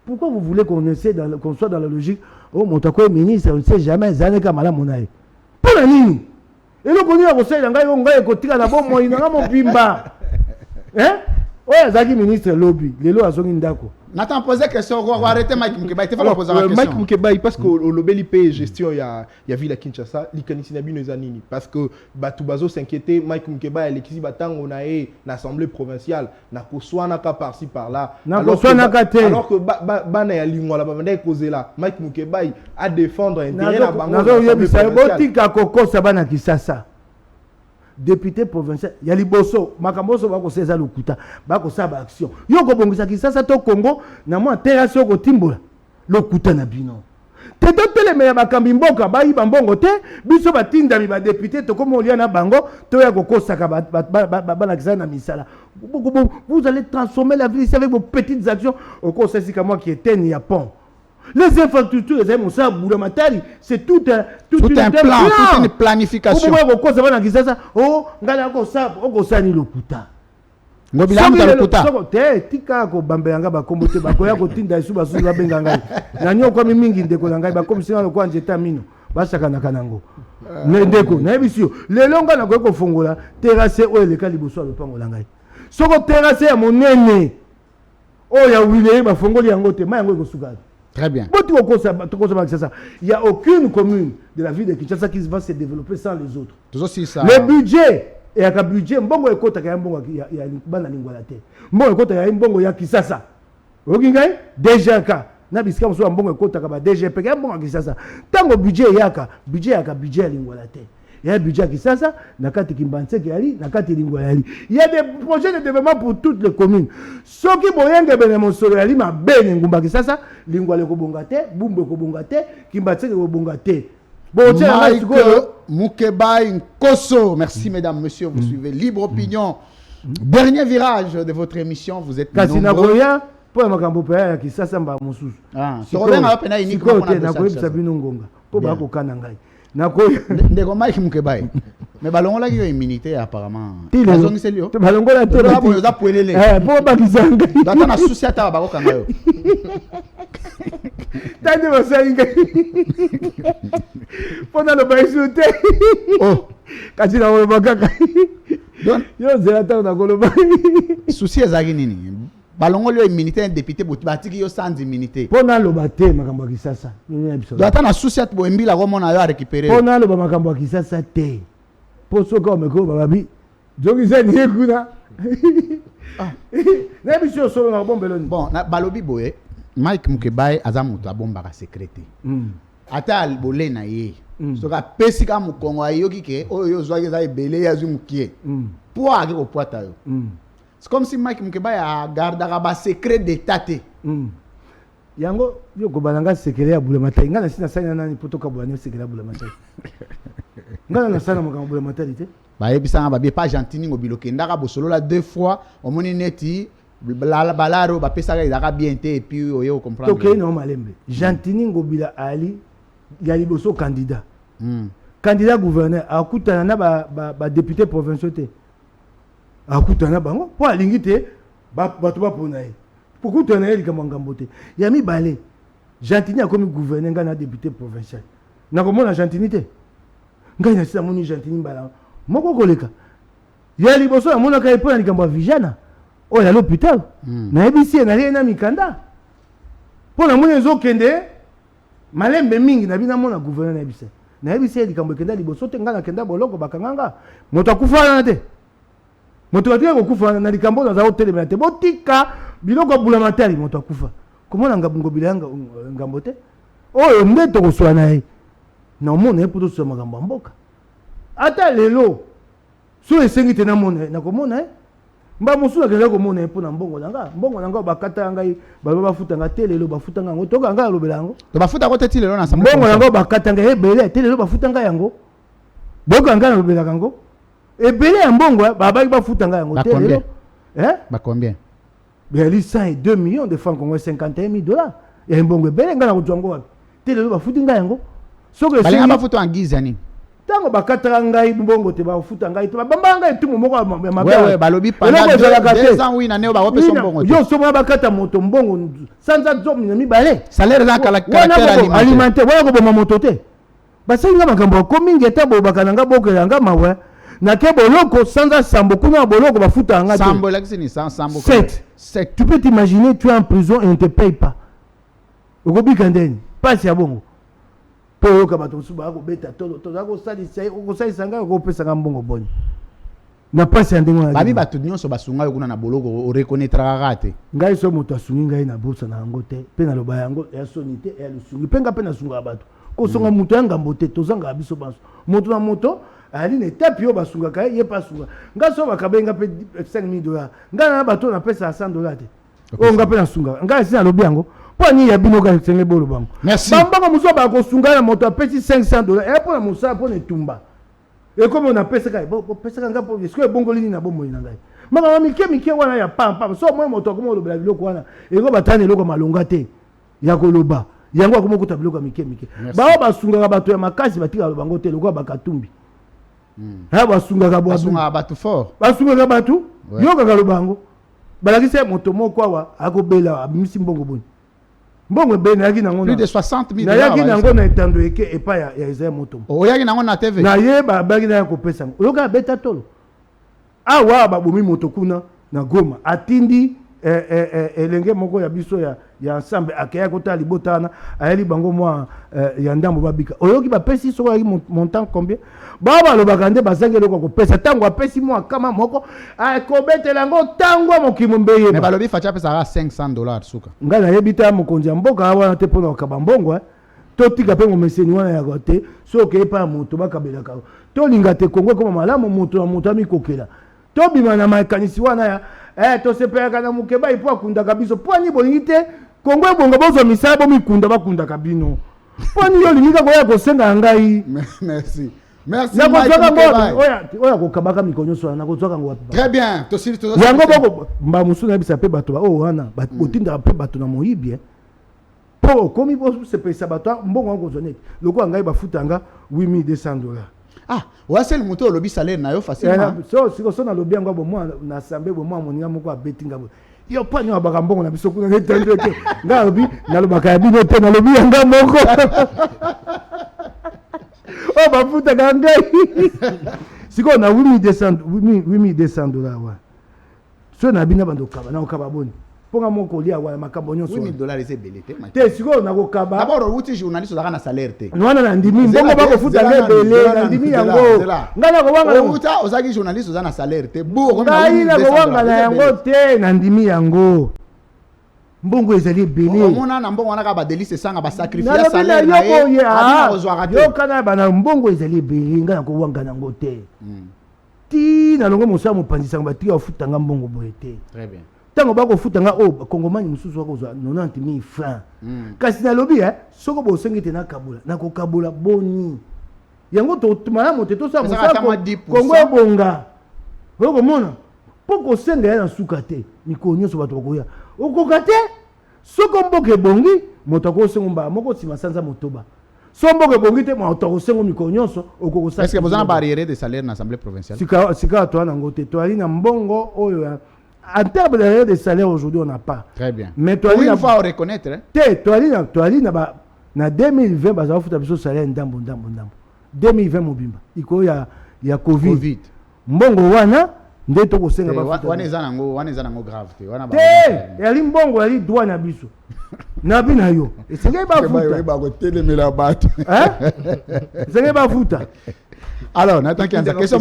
Pourquoi vous voulez qu'on soit dans la logique? Oh, mon tako est ministre, on ne sait jamais. Zaneka Malam Monaï. Pour la ligne. Et le Congo a conseillé on va écouter la bombe, il n'a pas mon bimba. Hein? Ouais, Zaki ministre lobby. Les lois sont indako.
Nathan posé question, on va arrêter Mike Mukeba. Il faut poser la question.
Mike Mukeba, parce que le lobby l'IP gestion, il y a vu la Kinshasa, l'Ikanissi Nabi Nezanini. Parce que Batoubazo s'inquiétait, Mike Mukeba, l'équipe battant, on a l'Assemblée provinciale, n'a qu'au soit n'a qu'à par-ci par-là. Alors que Bana ya Lingwa la Bamanda causé là, Mike Mukeba a défendre intérêt à Bango. Député provincial, il y a les bosso, Makamboso va causer ça le kuta, va causer ça action. Yoko bongisa qui ça to Congo, na moi terrasse au timbola, le kuta na bino. Te tele me makambi mboka ba iba mbongo te, biso batinda mi ba député to comme olia na bango, to ya kokosa ka ba na kisa na misala. Vous allez transformer la vie ici avec vos petites actions au conseil si comme moi qui était ni à pont. Les infrastructures, les c'est tout un plan, toute
une planification.
Oh, le puta. Tika ko bambeyanga ba kombote ba ko ya ko tinda isu ba suza benganga. Na nyo kwa mingi ndeko na ngai ba komisina lo kwa njeta mino. Ba saka na kanango. Ndeko na bisio. Le longa na ko fongola terrasse o ele kali boso lo pango la ngai. Soko terrasse ya monene. O ya wile ba fongoli yango te ma yango ko suka.
Très bien.
Il n'y a aucune commune de la ville de Kinshasa qui va se développer sans les autres.
Ça.
Le budget, il y a un budget, mbongo ekota kaya mbongo ya bana lingwa la te. Mbongo ekota ya mbongo ya Kisasa. Okingai DGK. Na bisika mso mbongo ekota ka ba DGP kaya mbongo ya Kisasa. Tango budget budget lingwa la te. Il y a un budget qui ça, nakati Kimbanse qui ali, nakati lingwa yali. Il y a des projets de développement pour toutes les communes. Ce qui boyenge benemosolo yali ma bene ngumba qui ça, lingwa le ko bongate, bumbe ko bongate, Kimbanse ko bongate.
Mike Mukeba Nkosso. Merci mesdames, messieurs, vous suivez Libre Opinion. Dernier virage de votre émission, vous êtes nombreux.
Pour makambo pa qui ça mba mususu.
Ah, so revenga pena uniquement
pour na ko yebisa bino ngonga. Po ba ko kana ngai.
Ndeko Mike Mukeba. Mais ballon là qui a immunité apparemment.
Tu
Bazongi c'est lui.
Ballon là tu
là pour ça poelele.
pour ba kisanga.
Data na souci ata ba ko kanga yo.
Tande basalinga. Pona le baisute.
Oh,
Kati na wolo bakaka.
donc
Yo zelata na koloba.
souci ezaki nini? Ballon lui immunité député batiki yo sans immunité.
Pona lo bate makambo kisasa.
Data na souci ata bo mbila ko mona yo a récupérer.
Pona lo makambo kisasa te. Poso ko meko babi. Jogi za ni kuna. Na biso so na bombeloni.
Bon, na balobi boye. Mike Mukebai azamuto abombaka secrété. Ata albolé na ye. Soka pesi ka mukongo ayoki ke oyo zwa za ebele ya zumukie. Po ake ko poata yo. C'est comme si Mike Mukebai a gardaka ba secret d'état te.
Yango yo ko balanga secret ya bule matai ngana sina sanya nani potoka bwana secret ya bule matai. Ngana na sana makambo bule matai te.
Ba yebisanga ba pas gentil ningo biloke ndaka bosolo la 2 fois au moni neti balaro ba pesaka izaka bien te et puis oyo comprendre.
Toke no malembe. Gentini ngobila ali ya liboso candidat. Candidat gouverneur akutana na ba député provinciaux te. Akutana bango po alingi te bato ba pona ye. Pokutana ye likambo ngambo te. Ya mi balé. Gentini akomi gouverneur ngana député provincial. Na komona Gentini te. Ngai na sisa moni Gentini mbala. Moko koleka. Ya liboso ya mona kai pona likambo vijana. Oh, il y a l'hôpital. Na ebisi na rien na mikanda. Pour na mona zo kende malembe mingi na bina mona gouverneur na ebisi. Na ebisi likambo kenda liboso te ngana kenda boloko bakanganga. Moto akufana te. Moto atia ko kufa na likambo na za hotel me te. Botika biloko bula matali moto akufa. Komona ngabungo bilanga ngambo te. Oh, ndeto ko swana ye. Na mona e poto so makambo mboka. Ata lelo. So esengi te na mona na komona eh. Mba musula kenda ko mona epona mbongo nanga bakata ngai ba bafuta nga telelo bafuta nga ngo toka nga lobela ngo
to bafuta ko teti lelo na sambo
mbongo nanga bakata nga ebele telelo bafuta nga yango boka nga lobela ngo ebele ya mbongo baba bafuta nga yango telelo
ba combien
beli 102 millions de francs congolais 51 000 dollars ya mbongo ebele nga na kutwango wapi telelo bafuta nga yango soko
esengi bafuta en guise ani
tango bakataka ngai mbongo te bafuta ngai te bamba ngai tumu moko ya mabe
ouais balobi pendant 2 ans oui na neo ba opesa mbongo
yo somo bakata moto mbongo sanza zomi na mibale
salaire za caractère
alimentaire wala ko boma moto te basenga makambo ko mingi eta bo bakananga bokela nga mawe na ke boloko sanza sambo kuna boloko bafuta nga te
sambo lakini sambo
7 tu peux t'imaginer tu es en prison et on te paye pas okobika ndeni pasi ya bongo po ka bato suba ko beta tolo to ko salisa nga ko pesa nga mbongo boni na pasi ande ngona
babi bato nyonso basunga kuna na boloko o reconnaître rate
ngai so moto asungi ngai na boursa na ngo te pe na loba yango ya sonité ya lusungi penga pe na sunga bato ko songa moto yanga mbote to zanga biso baso moto na moto ali ne tapi yo basunga kai ye pasunga nga so bakabenga pe 5000 dollars nga na bato na pesa 100 dollars te o nga pe na sunga nga si na lobi yango po ni ya bino ka senge bolo bango
merci
bamba muso ba ko sunga na moto apesi 500 dollars e po na musa po ne tumba e comme on a pesa kai bo pesa nga po est-ce que bongo lini na bombo ina ngai mama mike wana ya pam so moi moto ko mo lobela biloko wana e ngo batane loko malonga te ya ko loba yango ko mo kuta biloko mike ba ba sunga bato ya makasi batika bango te loko bakatumbi ha ba sunga ka
bato fort
ba sunga bato yo ka lobango balakise moto moko awa akobela abimisi mbongo boni mbongo be na yaki nango
plus de 60 000
na yaki nango na etando eke epa ya Isaiah moto
o yaki nango na TV
na ye ba bagi na ko pesa yoka beta tolo awa ba bomi moto kuna na Goma atindi elenge moko ya biso ya ensemble akaya kota libotana ayeli bango mwa ya ndambo babika oyoki ba pesi soko yaki montant combien baba lo bakande bazange loko ko pesa tango apesi mwa kama moko akobetela ngo tango mokimo mbeye
mais balobi facha pesa $500 suka
ngana yebita mokonzi ya mboka wana te pona ka mbongo to tika pe mo meseni wana ya kote soki epa moto bakabelaka to linga te Kongo koma malamu moto na moto amikokela to bima na makanisi wana ya to sepelaka na Mukeba ipo akunda kabiso po ni bolingi te Kongo ebonga bozo misala bo mikunda bakunda kabino po ni yo lingika ko ya kosenga ngai
merci
na kozoka ngo oya ko kabaka mikonyo so na kozoka ngo wapi
très bien to siri to
yango boko mba musu na bisa pe bato ba o wana botinda pe bato na moyibi po komi bo se pesa bato mbongo ngo zonete loko ngai bafutanga $8,200
Ah, ouais, c'est le moto, le salaire, na yo facilement.
Si on a le bien, moi, na sambe, moi, mon ami, moi, betting. Yo pas ni abagambongo na biso kuna netendo ke. Ngabi, na lo bakabi nete na lo bi anga moko. Oh, ba futa ngai. Siko na 8000 $200 wa. So na bina bando kaba na okaba boni. Ponga moko lia wa makambo nyonso.
$8,000 c'est belé te.
Te siko na ko kaba.
D'abord wuti journaliste za na salaire te.
Nwana na ndimi mbongo bako futa lebele na ndimi yango. Ngana ko wanga
wuta ozaki journaliste za na salaire te. Bu ko
na ko wanga na yango te na ndimi yango. Mbongo ezali belé.
Omona na mbongo wana ka ba délice sanga ba sacrifier salaire na ye.
Adina ozwaka te. Yo kana bana mbongo ezali belé ngana ko wanga nango te. Ti na longo mosa mopanzisa ngaba ti ofutanga mbongo boye te.
Très bien.
Tango bako futanga kongomani mususu wako za 90,000 francs. Kasi na lobi soko bo sengete na kabula na ko kabula boni. Yango to malamu te to sa mosa kongo bonga. Woko mona poko senga ya na suka te. Niko nyoso bato bakoya. Okoka te soko mboke bongi moto ko sengo mba moko sima sanza motoba. So mboke bongi te moto ko sengo miko nyonso okoko sa.
Est-ce que vous avez barrière de salaire dans l'Assemblée provinciale?
Sika to na ngote to ali na mbongo oyo ya. En termes de salaire aujourd'hui, on n'a pas.
Très bien.
Mais toi,
il faut reconnaître.
Na 2020, bah, ça va foutre un salaire ndambo. 2020, mobimba. Il y a Covid. Mbongo wana, ndeto ko senga ba foutre.
Wana zanango grave te. Wana ba.
Yali mbongo yali droit na biso. Na bina yo. Et c'est nga ba foutre.
Ba ko telemela bato.
Hein? C'est nga ba foutre.
Alors, Nathan qui a une question.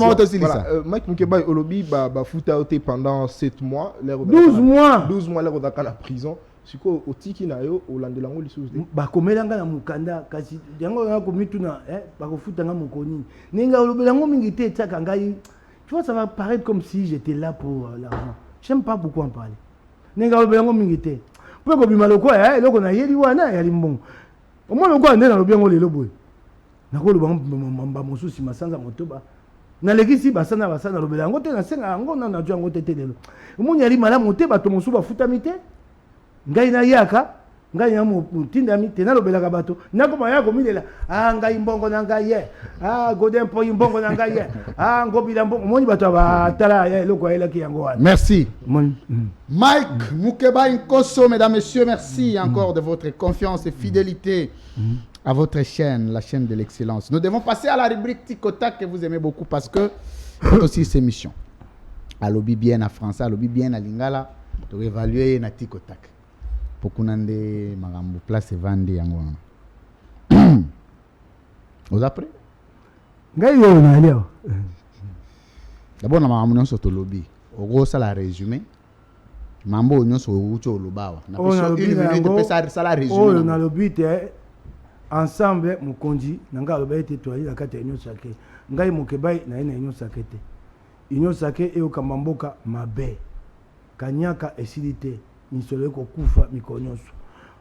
Mike Mukeba Olobi ba futa ote pendant 7 mois.
12 mois.
12 mois, l'air dans la prison. Siko otiki na yo Hollande lango lisusu de.
Ba komelanga na mukanda kasi yango ya komituna ba ko futa nga mukoni. Ninga Olobi lango mingi te tsaka ngai. Tu vois, ça va paraître comme si j'étais là pour l'argent. J'aime pas beaucoup en parler. Ninga Olobi lango mingi te. Po ko bima loko loko na yeli wana ya limbongo. Au moins loko ande na lobi yango lelo boy. Nakolo ba mosusi masanza motoba na legisi basana lobela ngo te na senga ngo na najwa ngo tete lelo omoni ali malamu te bato mosusu bafutami te ngai na yaka ngai ya mutinda mi te na lobela ka bato nakoma yako milela ngai mbongo na ngai ye godin po mbongo na ngai ye ngobila mbongo omoni bato batala ya eloko elaki yango wana.
Merci. Mike Mukeba Nkosso, mesdames, messieurs, merci encore de votre confiance et fidélité à votre chaîne, la chaîne de l'excellence. Nous devons passer à la rubrique Tic-Tac que vous aimez beaucoup parce que c'est aussi ces missions. À l'obi bien à français, à l'obi bien à lingala, pour évaluer na Tic-Tac. Pour qu'on ait magambo place et vendre yango. Vous après?
Gaïo na leo.
D'abord na magambo sur lobby. Au gros ça la résumé. Mambo nyonso ucho lubawa. Na une minute de ça la résumé.
Oh na lobby te ensemble mukonji nanga loba ete toali na kati ya Union Sacré ngai Mukebai na ina Union Sacré te Union Sacré e okamamboka mabe kanyaka esilite misolo ko kufa mikonyonso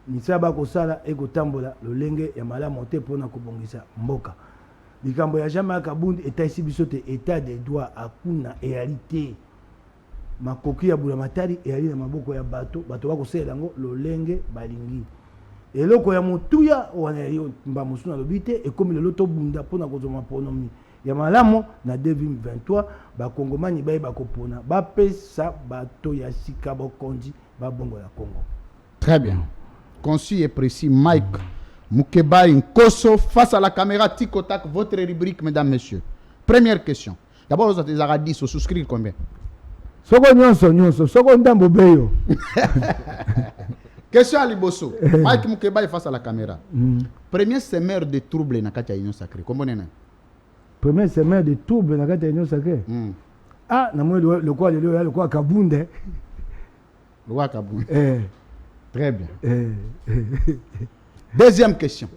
misaba ko sala e ko tambola lolenge ya malamu te pona kobongisa mboka likambo ya jamais kabundi eta isi bisote état des droits akuna réalité makoki ya bula matari e ali na maboko ya bato bako sela ngo lolenge balingi eloko ya motuya wana yo mba musuna lobite e comme le loto bunda pona kozoma ponomi ya malamu na 2023 ba kongomani baye bakopona ba pesa bato ya sika bokonzi ba bongo ya Congo.
Très bien. Concis et précis. Mike Mukeba Nkosso face à la caméra Tic-Tac, votre rubrique, mesdames, messieurs. Première question. D'abord, vous avez 10, vous souscrivez combien?
Soko nyonso soko ndambo beyo.
Question à Liboso. Mike Mukeba face à la caméra. Premier semeur de trouble na kati ya Union Sacrée. Comment on est?
Premier semeur de trouble na kati ya Union Sacrée. Na moi le quoi Kabunde.
Le quoi Kabunde. Très bien. Deuxième question.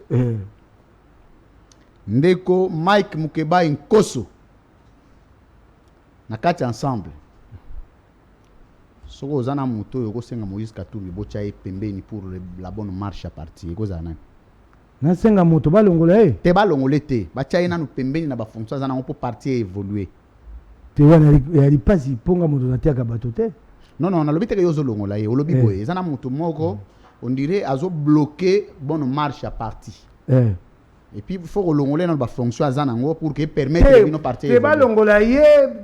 Ndeko Mike Mukeba Nkosso. Na kati ensemble. Soko zana moto yoko senga Moïse Katumbi bocha e pembeni pour la bonne marche à partir yoko zana.
Na senga moto balongola
te balongola te bacha ina no pembeni na ba fonction zana pour partir évoluer.
Te wana yali pasi ponga moto na tiaka bato te.
Non na lobite ke yozo longola ye olobi boye zana moto moko on dirait azo bloquer bonne marche à partir. Et puis, il faut relongoler notre fonction à Zanango pour que permettre de nos partir.
C'est pas longola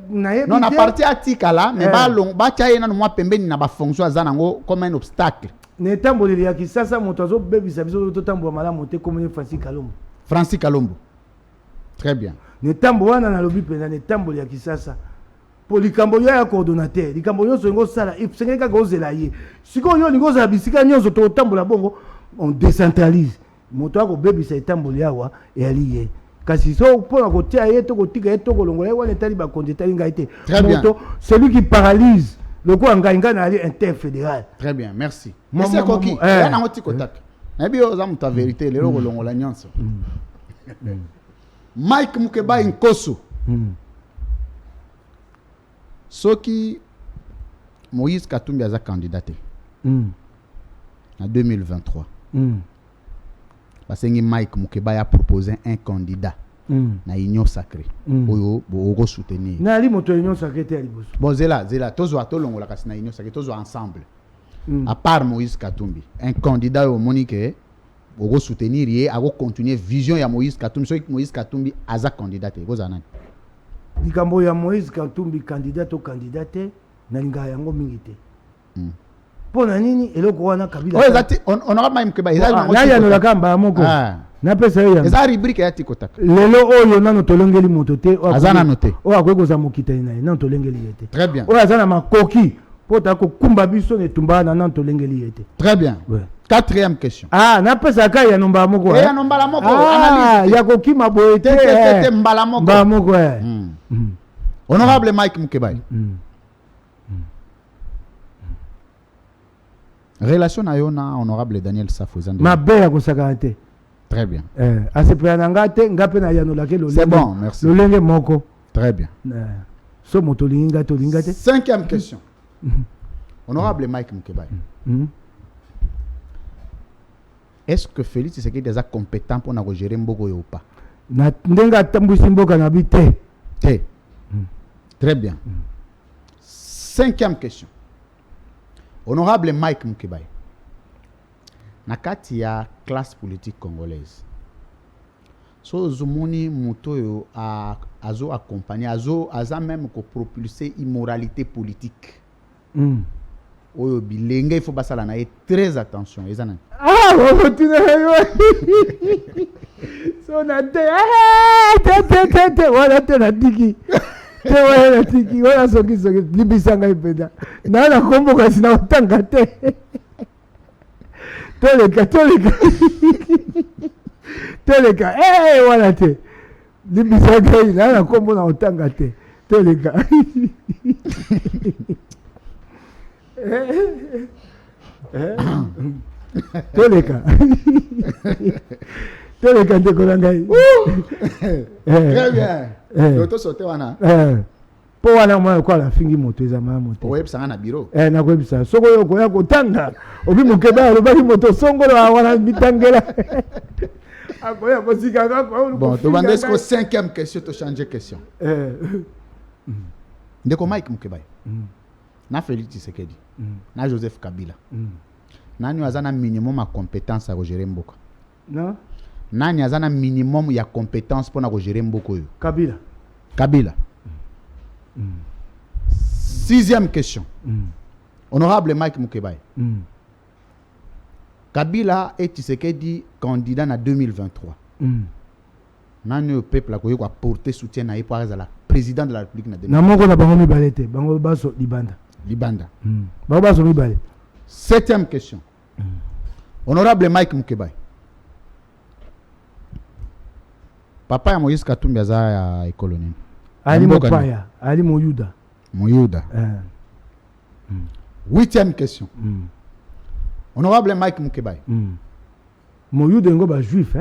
non, la partie atika là, mais ba chaye na moi pembeni na ba fonction à Zanango comme un obstacle.
Ne tamboli ya kisasa moto azo bebisa biso to tambo mala monte comme Francis Kalombo.
Francis Kalombo. Très bien.
Ne tambo wana na lobi pena ne tamboli ya kisasa. Polikambo ya coordonnateur, likambo yo so ngo sala, ifsengeka gozela ye. Siko yo ngo za bisika nyozo to tambola bongo, on décentralise. Moto ako bebisa etamboli yawa e aliye. Kasi so pona ko tia ye to ko tika ye to ko longola wana tali ba konjeta linga ite. Moto celui qui paralyse le ko nganga na ali interfédéral.
Très bien, merci. Monsieur Koki, ya na ngoti kotak. Na bi o za muta vérité le ko longola nyonso. Mike Mukeba Nkosu. Soki Moïse Katumbi a candidaté en 2023. Parce que Mike Mukeba a proposé un candidat na Union Sacrée. Oyo bo soutenir.
Na ali moto Union Sacrée te ali boso.
Bon zela tozo atolongo la kasi na Union Sacrée tozo ensemble. À part Moïse Katumbi, un candidat au Monique bo soutenir et a continuer vision ya Moïse Katumbi. So Moïse Katumbi a candidaté. Gozana.
Likambo ya Moïse Katumbi candidat au candidate na linga yango mingite. Pona nini eloko wana Kabila.
Oh ezati honorable Mike Mukeba ezali
na ya no lakamba moko. Na pesa yo.
Ezali rubrique ya tikotaka.
Lelo oyo nano tolongeli moto te.
Azana noté.
O akweko za mokita ina nano tolongeli yete.
Très bien.
O azana makoki pota ko kumba biso ne tumba na nano tolongeli yete.
Très bien. Ouais. Quatrième question.
Na pesa ka ya nomba moko.
Ya nomba la moko analyse.
Ya koki maboete.
Te mbala moko.
Ba moko.
Honorable Mike Mukeba. Relation na yo na honorable Daniel Safozande.
Ma belle ko sakante.
Très bien.
Ase prena ngate ngape na yano lake lo.
C'est bon, merci.
Lo lenge moko.
Très bien.
So moto linga to lingate.
Cinquième question. Honorable Mike Mukeba. Est-ce que Félix Tshisekedi est compétent pour na gérer mboko yo ou pas?
Na ndenga tambusi mboka na bité.
Très bien. Cinquième question. Honorable Mike Mukeba. Nakati ya classe politique congolaise. So zumuni muto azo accompagner aza même ko propulser immoralité politique. Oyo bilenge il faut basala na très attention ezana. So na te
wala te na diki. Te wala tiki wala soki libisanga ipeda. Na kombo kasi na utanga te. Toleka wala te. Libisanga ina na kombo na utanga te. Toleka. Toleka ndekolangai.
Très bien. Doto sote wana.
Po wana mwa kwa la fingi moto eza mama moto.
Websanga na bureau.
Na websanga. Soko yo ko ya kotanga. Obi Mukeba lo bali moto songolo wana bitangela. Akoya ko sikanga ko.
Bon, to bandes ko cinquième question to changer question. Ndeko Mike Mukeba. Na Félix Tshisekedi. Na Joseph Kabila. Nani azana minimum ya compétence à gérer mboka?
Non.
Nani azana minimum ya compétence pour na gérer mboko yo? Kabila. Sixième question. Honorable Mike Mukeba. Kabila et Tshisekedi candidat en 2023. Nani au peuple a porter soutien na pour la président de la République na 2023.
Na moko na bango mibalete, bango baso libanda. Bango baso mibale.
Septième question. Honorable Mike Mukeba. Papa ya Moïse Katumbi aza ya école.
Ali Mopaya, Ali Moyuda.
Huitième question. Honorable Mike Mukeba.
Moyuda ngo ba juif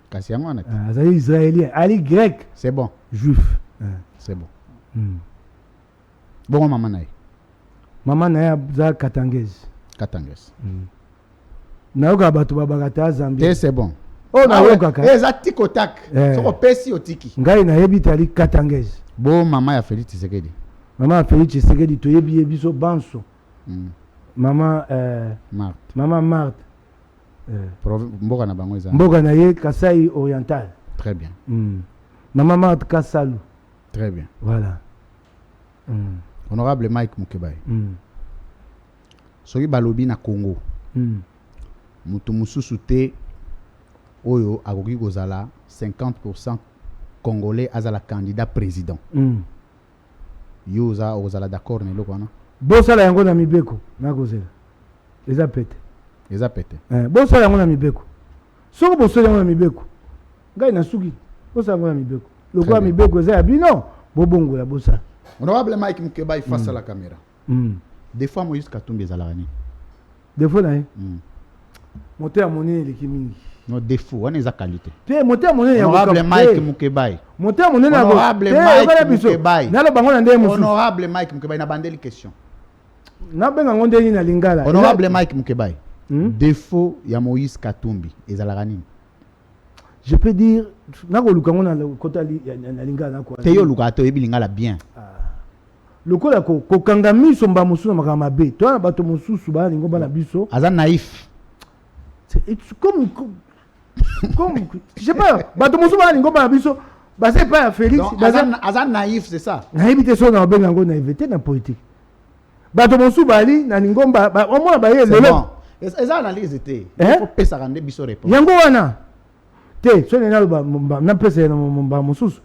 Kasi yango na.
Azali israélien, Ali grec.
C'est bon.
Juif.
C'est bon. Bon maman nae.
Maman nae za Katangese. Naoka bato babakata Zambie.
C'est bon.
Oh na yoka ka.
Eza tikotak. Soko pesi otiki.
Ngai na yebi tali Katangese.
Bon maman ya Félix Tshisekedi.
Maman Félix Tshisekedi to yebi biso banso. Maman
Marthe.
Maman Marthe.
Mboka na bango eza.
Mboka na ye Kasai oriental.
Très bien.
Na maman Kasalu.
Très bien.
Voilà.
Honorable Mike Mukebai. Soki balobi na Congo. Mutu mususu te oyo akoki kozala 50% congolais azala candidat président. Yo ozala d'accord na eloko wana?
Bosala yango na mibeko na kozela. Eza pete.
Eza pete.
Bosala yango na mibeko. Soko bosala yango na mibeko. Ngai na suki. Bosala yango na mibeko. Lokwa mibeko eza ya bino. Bobongo ya bosala.
Honorable Mike Mukebai face à la caméra. Des fois Moïse Katumbi ezala ni.
Des fois là. Moteur monene leki mingi.
No défaut, wana eza qualité.
Te moteur monene ya
Honorable Mike Mukebai.
Moteur monene ya
Honorable Mike Mukebai.
Nalo bango na ndenge mususu.
Honorable Mike Mukebai na bandeli question.
Na benga ngonde ni na lingala.
Honorable Mike Mukebai. Défaut ya Moïse Katumbi ezala nini?
Je peux dire nako lukango na kota na lingala quoi.
Te yo lukato yebi lingala bien.
Lokola ko kanga miso mba musu na makama be. To na bato mususu ba lingo ba na biso.
Aza naïf.
C'est comme je sais pas, bato musu ba lingo ba na biso. Ba c'est pas Félix,
aza naïf, c'est ça.
Na éviter so na benga ngo naïveté na politique. Bato musu ba li na lingo ba au moins ba ye lelo.
Eza analyse te. Il faut pesa rendre biso réponse.
Yango wana. Te so na ba na pesa na mba mususu.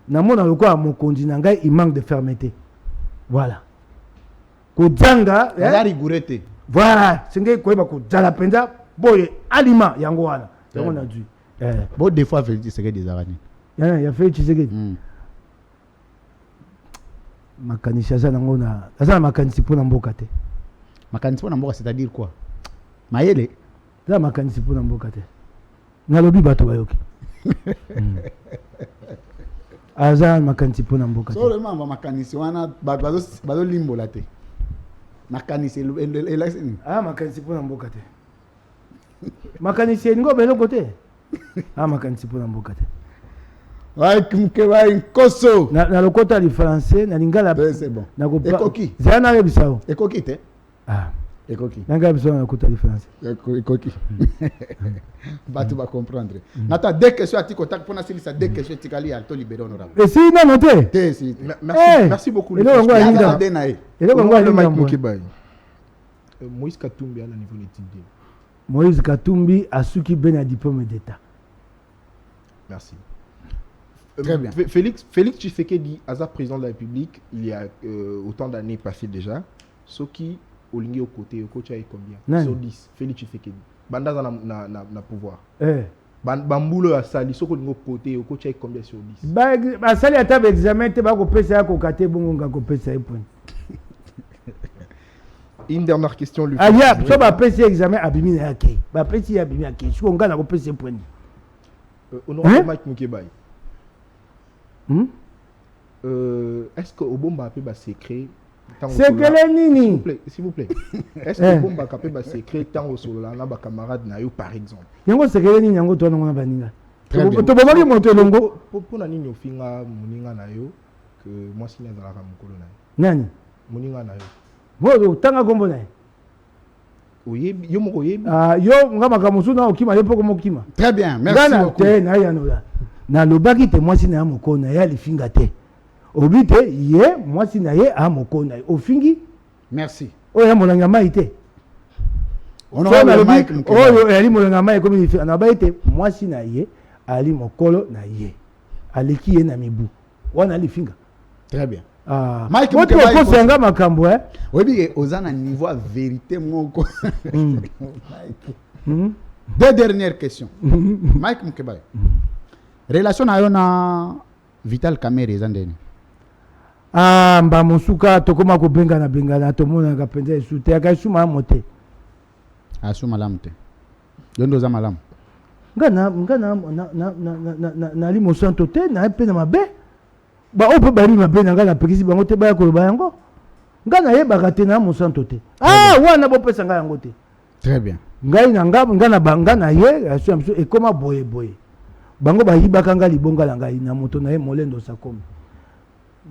Na mona lokwa mokonzi na ngai il manque de fermeté. Voilà. Kodjanga,
rigurete.
Voilà, c'est que quoi ko djala penza boye aliment yango wana. Yango na dû.
Bon des fois fait c'est que des arani.
Ya fait Tshisekedi. Makanisi za nango na. Asa makanisi pona mboka te.
Makanisi pona mboka c'est-à-dire quoi? Mayele.
Za makanisi pona mboka te. Na lobi bato bayoki. Aza makanisi pona mboka te.
So le mamba makanisi wana bazo limbo la te. Makanisi elakini.
Makanisi pona mboka te. Makanisi ngo belo côté. Makanisi pona mboka te.
Ouais, Mukebai Nkoso.
Na lokota li français na lingala.
C'est bon.
Na ko
Ekoki.
Zana rebisao.
Ekoki te. Ekoki.
Nanga besoin na lokota li français.
Ekoki. Batu va comprendre. Nata deux questions à ti contact pour na silisa deux questions tikali à to libérer honorable.
Et si non noté.
Merci beaucoup.
Et là on voit
le Mike Mukebai. Moïse Katumbi à la niveau d'étudier.
Moïse Katumbi a suki ben à diplôme d'état.
Merci.
Très bien.
Félix Tshisekedi, Aza président de la République, il y a autant d'années passées déjà. Soki Olingi au côté, au coach est combien? Sur 10. Félix Tshisekedi. Banda na pouvoir. Bamboule a sali, Soko Olingi au côté, au coach est combien sur 10?
Bah sali à table examen, te ba ko pesa ya ko kate bongo nga ko pesa point.
Une dernière question lui.
Ya, so ba pesa examen abimi na yake. Ba pesa ya abimi yake. So nga na ko pesa point.
Honorable Mike Mukebai. Est-ce que Obomba peut ba secret?
C'est quel nini?
S'il vous plaît. Est-ce que Obomba peut ba secret tant au solo là ba camarade na yo par exemple?
Yango c'est quel nini yango to na baninga.
To
bomaki monte longo.
Pour na nini ofinga muninga na yo que moi si na za la mukolo na.
Nani?
Muninga na yo.
Bo tanga gombo na.
Oyebi yo moko yebi.
Yo ngama kamusu na okima lepo ko mokima.
Très bien, merci beaucoup.
Te na yanola. Na lobaki te moi si na moko na ya lifinga te. Obite ye moi si na ye a moko na ofingi.
Merci.
Oya molanga mai te.
Honorable Mike Mukebai.
Oyo ali molanga mai comme il fait na ba te moi si na ye ali mokolo na ye. Aleki ye na mibu. Wana lifinga.
Très bien.
Mike Mukebai ko senga makambo
Oui bien ozana niveau à vérité moko. Deux dernières questions. Mike Mukebai. Relation na yo na Vital Kamerhe ezandeni.
Mba musuka tokoma ko benga na tomona ka penza esute akasuma mote.
Asuma lamte. Yondo za malamu.
Na li mosanto te na pe na mabe. Ba ope bari mabe na ngana pekisi bango te ba ko ba yango. Ngana ye bakate na mosanto te. Wana bo pesa nga yango te.
Très bien.
Ngai na ngana banga na ye asu e koma boye. Bango ba yibaka nga libonga la ngai na moto na ye molendo sakomi.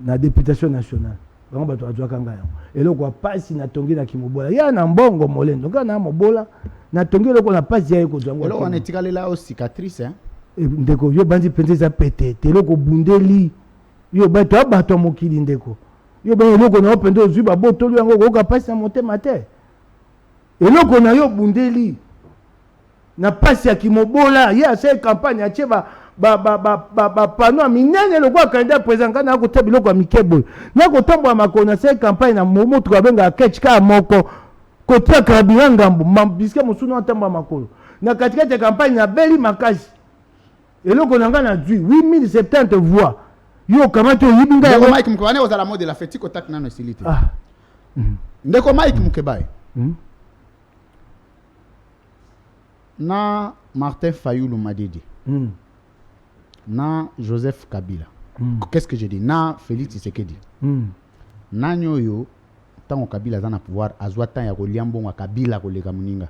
Na députation nationale. bango bato azwaka ngai yango eloko ya pasi natongi na kimobola ya na mbongo molendo nga na mobola natongi eloko na pasi ya ye kozwa yango
eloko wana etikalela o cicatrice
ndeko yo bandi mpenza eza petete eloko bundeli yo bato ya bato ya mokili ndeko yo bani eloko na yo mpenza ozwi babotoli yango okoyoka pasi na motema te eloko na yo bundeli na pasi ya kimobola ye asali campagne atie bapano ya minene lokola candidat président ngai nakota biloko ya mike boye nakotambola makolo nasali campagne na motuka abengaka ketch kaka moko kotia karabira ngambo biske mosusu atambola makolo na katikati ya campagne nabeli makasi eloko na ngai nazwi 8070 voix yo kamati oyibi ngai
ndeko Mike Mukebai ozala mode la feti kotaki nano esili te ndeko Mike Mukebai na Martin Fayulu Madidi na Joseph Kabila qu'est-ce que je dis na Félix Tshisekedi na nyoyo tango Kabila za na pouvoir azwa tan ya kolia mbongo Kabila koleka muninga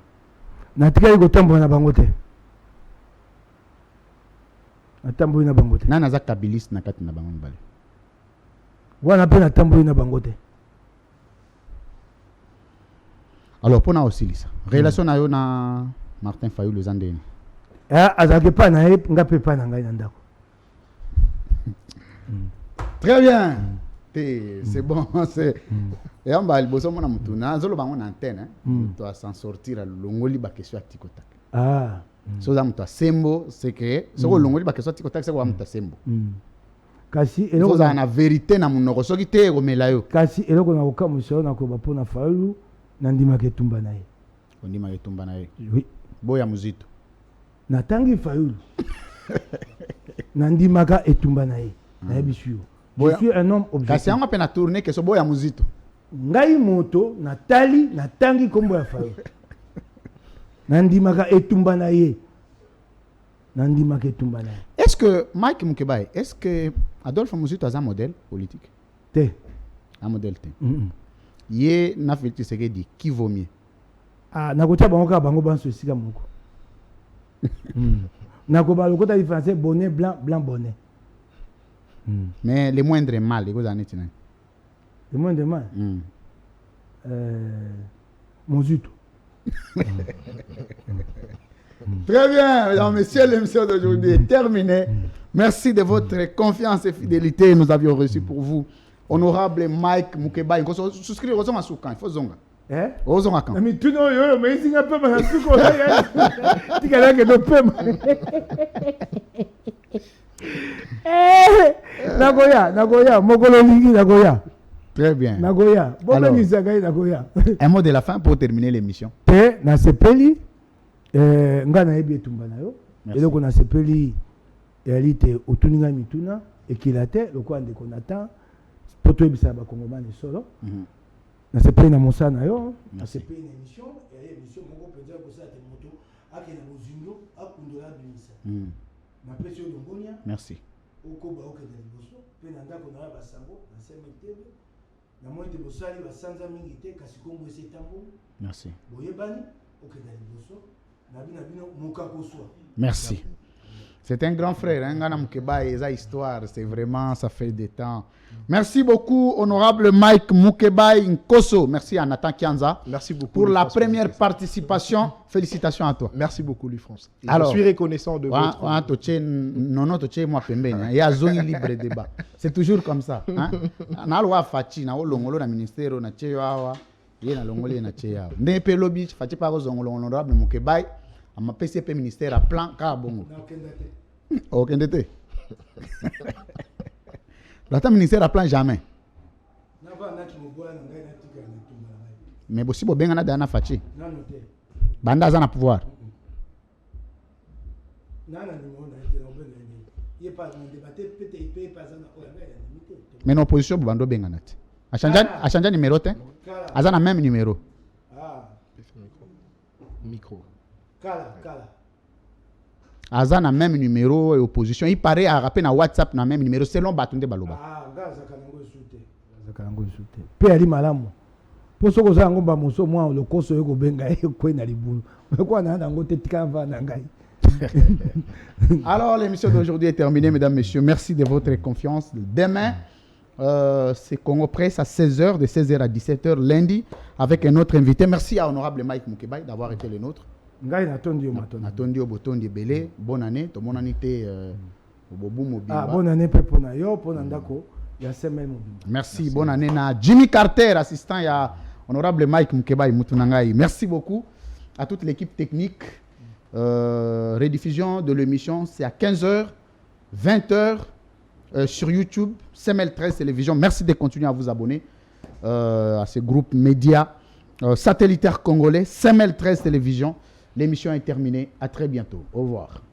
natikali kotambola na bango te natamboli na bango te
nana za kabiliste na kati na bango mbale
wana pe natamboli na bango te
alors pona osilisa relation na yo na Martin Fayulu zandeni
azalaki pa na ye nga pe pa na ngai na ndako
très bien c'est bon c'est et on va liboso mona mutuna zolo bango na antenne to s'en sortir à longoli ba question atikotak so za muta sembo c'est que so longoli ba question atikotak c'est ko muta sembo
kasi
eloko za na vérité na munoko soki te komela yo
kasi eloko na kokamusa na ko ba pona Fayulu na ndima ke tumba na ye
ondima ke tumba na ye
oui
boya muzito
natangi Fayulu nandimaka etumba na ye na yebisu je suis un homme objectif
kasi yango pe na tourner que so boya muzito
ngai moto natali natangi kombo ya Fayulu nandimaka etumba na ye nandimaka etumba na ye
est-ce que Mike Mukebai est-ce que Adolphe Muzito a un modèle politique
te
un modèle te ye na Félix Tshisekedi qui vaut mieux
nakotia bango kaka bango banso esika moko nakoba lokota différencier bonnet blanc bonnet
mais le moindre mal les années tinani
le moindre mal Muzito
très bien mesdames messieurs l'émission d'aujourd'hui est terminée merci de votre confiance et fidélité nous avions reçu pour vous honorable Mike Mukebai souscrire aux masuka il faut zonga ozonga kan
ami tuno yo mais singa pe ba suko ya tikala ke do pe nagoya mokolo lingi nagoya
très bien
nagoya bon misagai nagoya
un mot de la fin pour terminer l'émission
te na sepeli nga na yebi etumba na yo eloko na sepeli elite otuninga mituna ekilate lokwa ndeko nata poto ebisa ba kongomani solo na sepeli na mosala na yo na sepeli na émission et émission moko penza ko sa te moto akena bozindo akundola bimisa na pesi yo longonia
merci
okoba okenda liboso pe na ndako na basango na semetebe na moi te bosali basanza mingi te kasi kongo ese tambo
merci
boyebani okenda liboso na bino mukakoswa
merci. C'est un grand frère, hein, Ngana Mukebai, et sa histoire, c'est vraiment, ça fait des temps. Merci beaucoup, honorable Mike Mukebai Nkoso. Merci à Nathan Kianza.
Merci beaucoup
pour la première participation. Félicitations à toi.
Merci beaucoup, Louis France.
Alors,
je suis reconnaissant de votre...
Il y a zone libre débat. C'est toujours comme ça. Na loi Fachi, na olongolo na ministère na cheyawa, ye na longolo na cheyawa. Ndepe lobby Fachi pa zongolo honorable Mukebai. À ma PCP ministère à plan Kabongo. Ok, ndete. La ministère à plan jamais. Mais si vous avez un fachi, banda za na pouvoir. Mais l'opposition bando bengana. A changer numéro te. Azana même numéro.
Micro.
Kala.
Aza na même numéro et opposition. Il paraît à rappeler na WhatsApp na même numéro selon Batunde Baloba.
Gaza kanango sute. Pe ali malamu. Poso ko za ngomba moso mwa lo koso yeko benga ekwe na libulu. Kwa na ngo te tikava na ngai.
Alors l'émission d'aujourd'hui est terminée mesdames messieurs. Merci de votre confiance. Demain C'est Congo Presse à 16h, de 16h à 17h lundi, avec un autre invité. Merci à Honorable Mike Moukebaï d'avoir été le nôtre.
Ngai natondi yo matondi.
Natondi yo botondi belé. Bonne année. Tout mon année était bobo mobile.
Bonne année pour na yo, pour Nandako. Il y a semaine mobile.
Merci. Bonne année na Jimmy Carter, assistant. Il y a Honorable Mike Moukebaï Moutunangaï. Merci beaucoup à toute l'équipe technique. Rediffusion de l'émission, c'est à 15h, 20h sur YouTube, CML 13 Télévision. Merci de continuer à vous abonner à ce groupe média satellitaire congolais, CML 13 Télévision. L'émission est terminée. À très bientôt. Au revoir.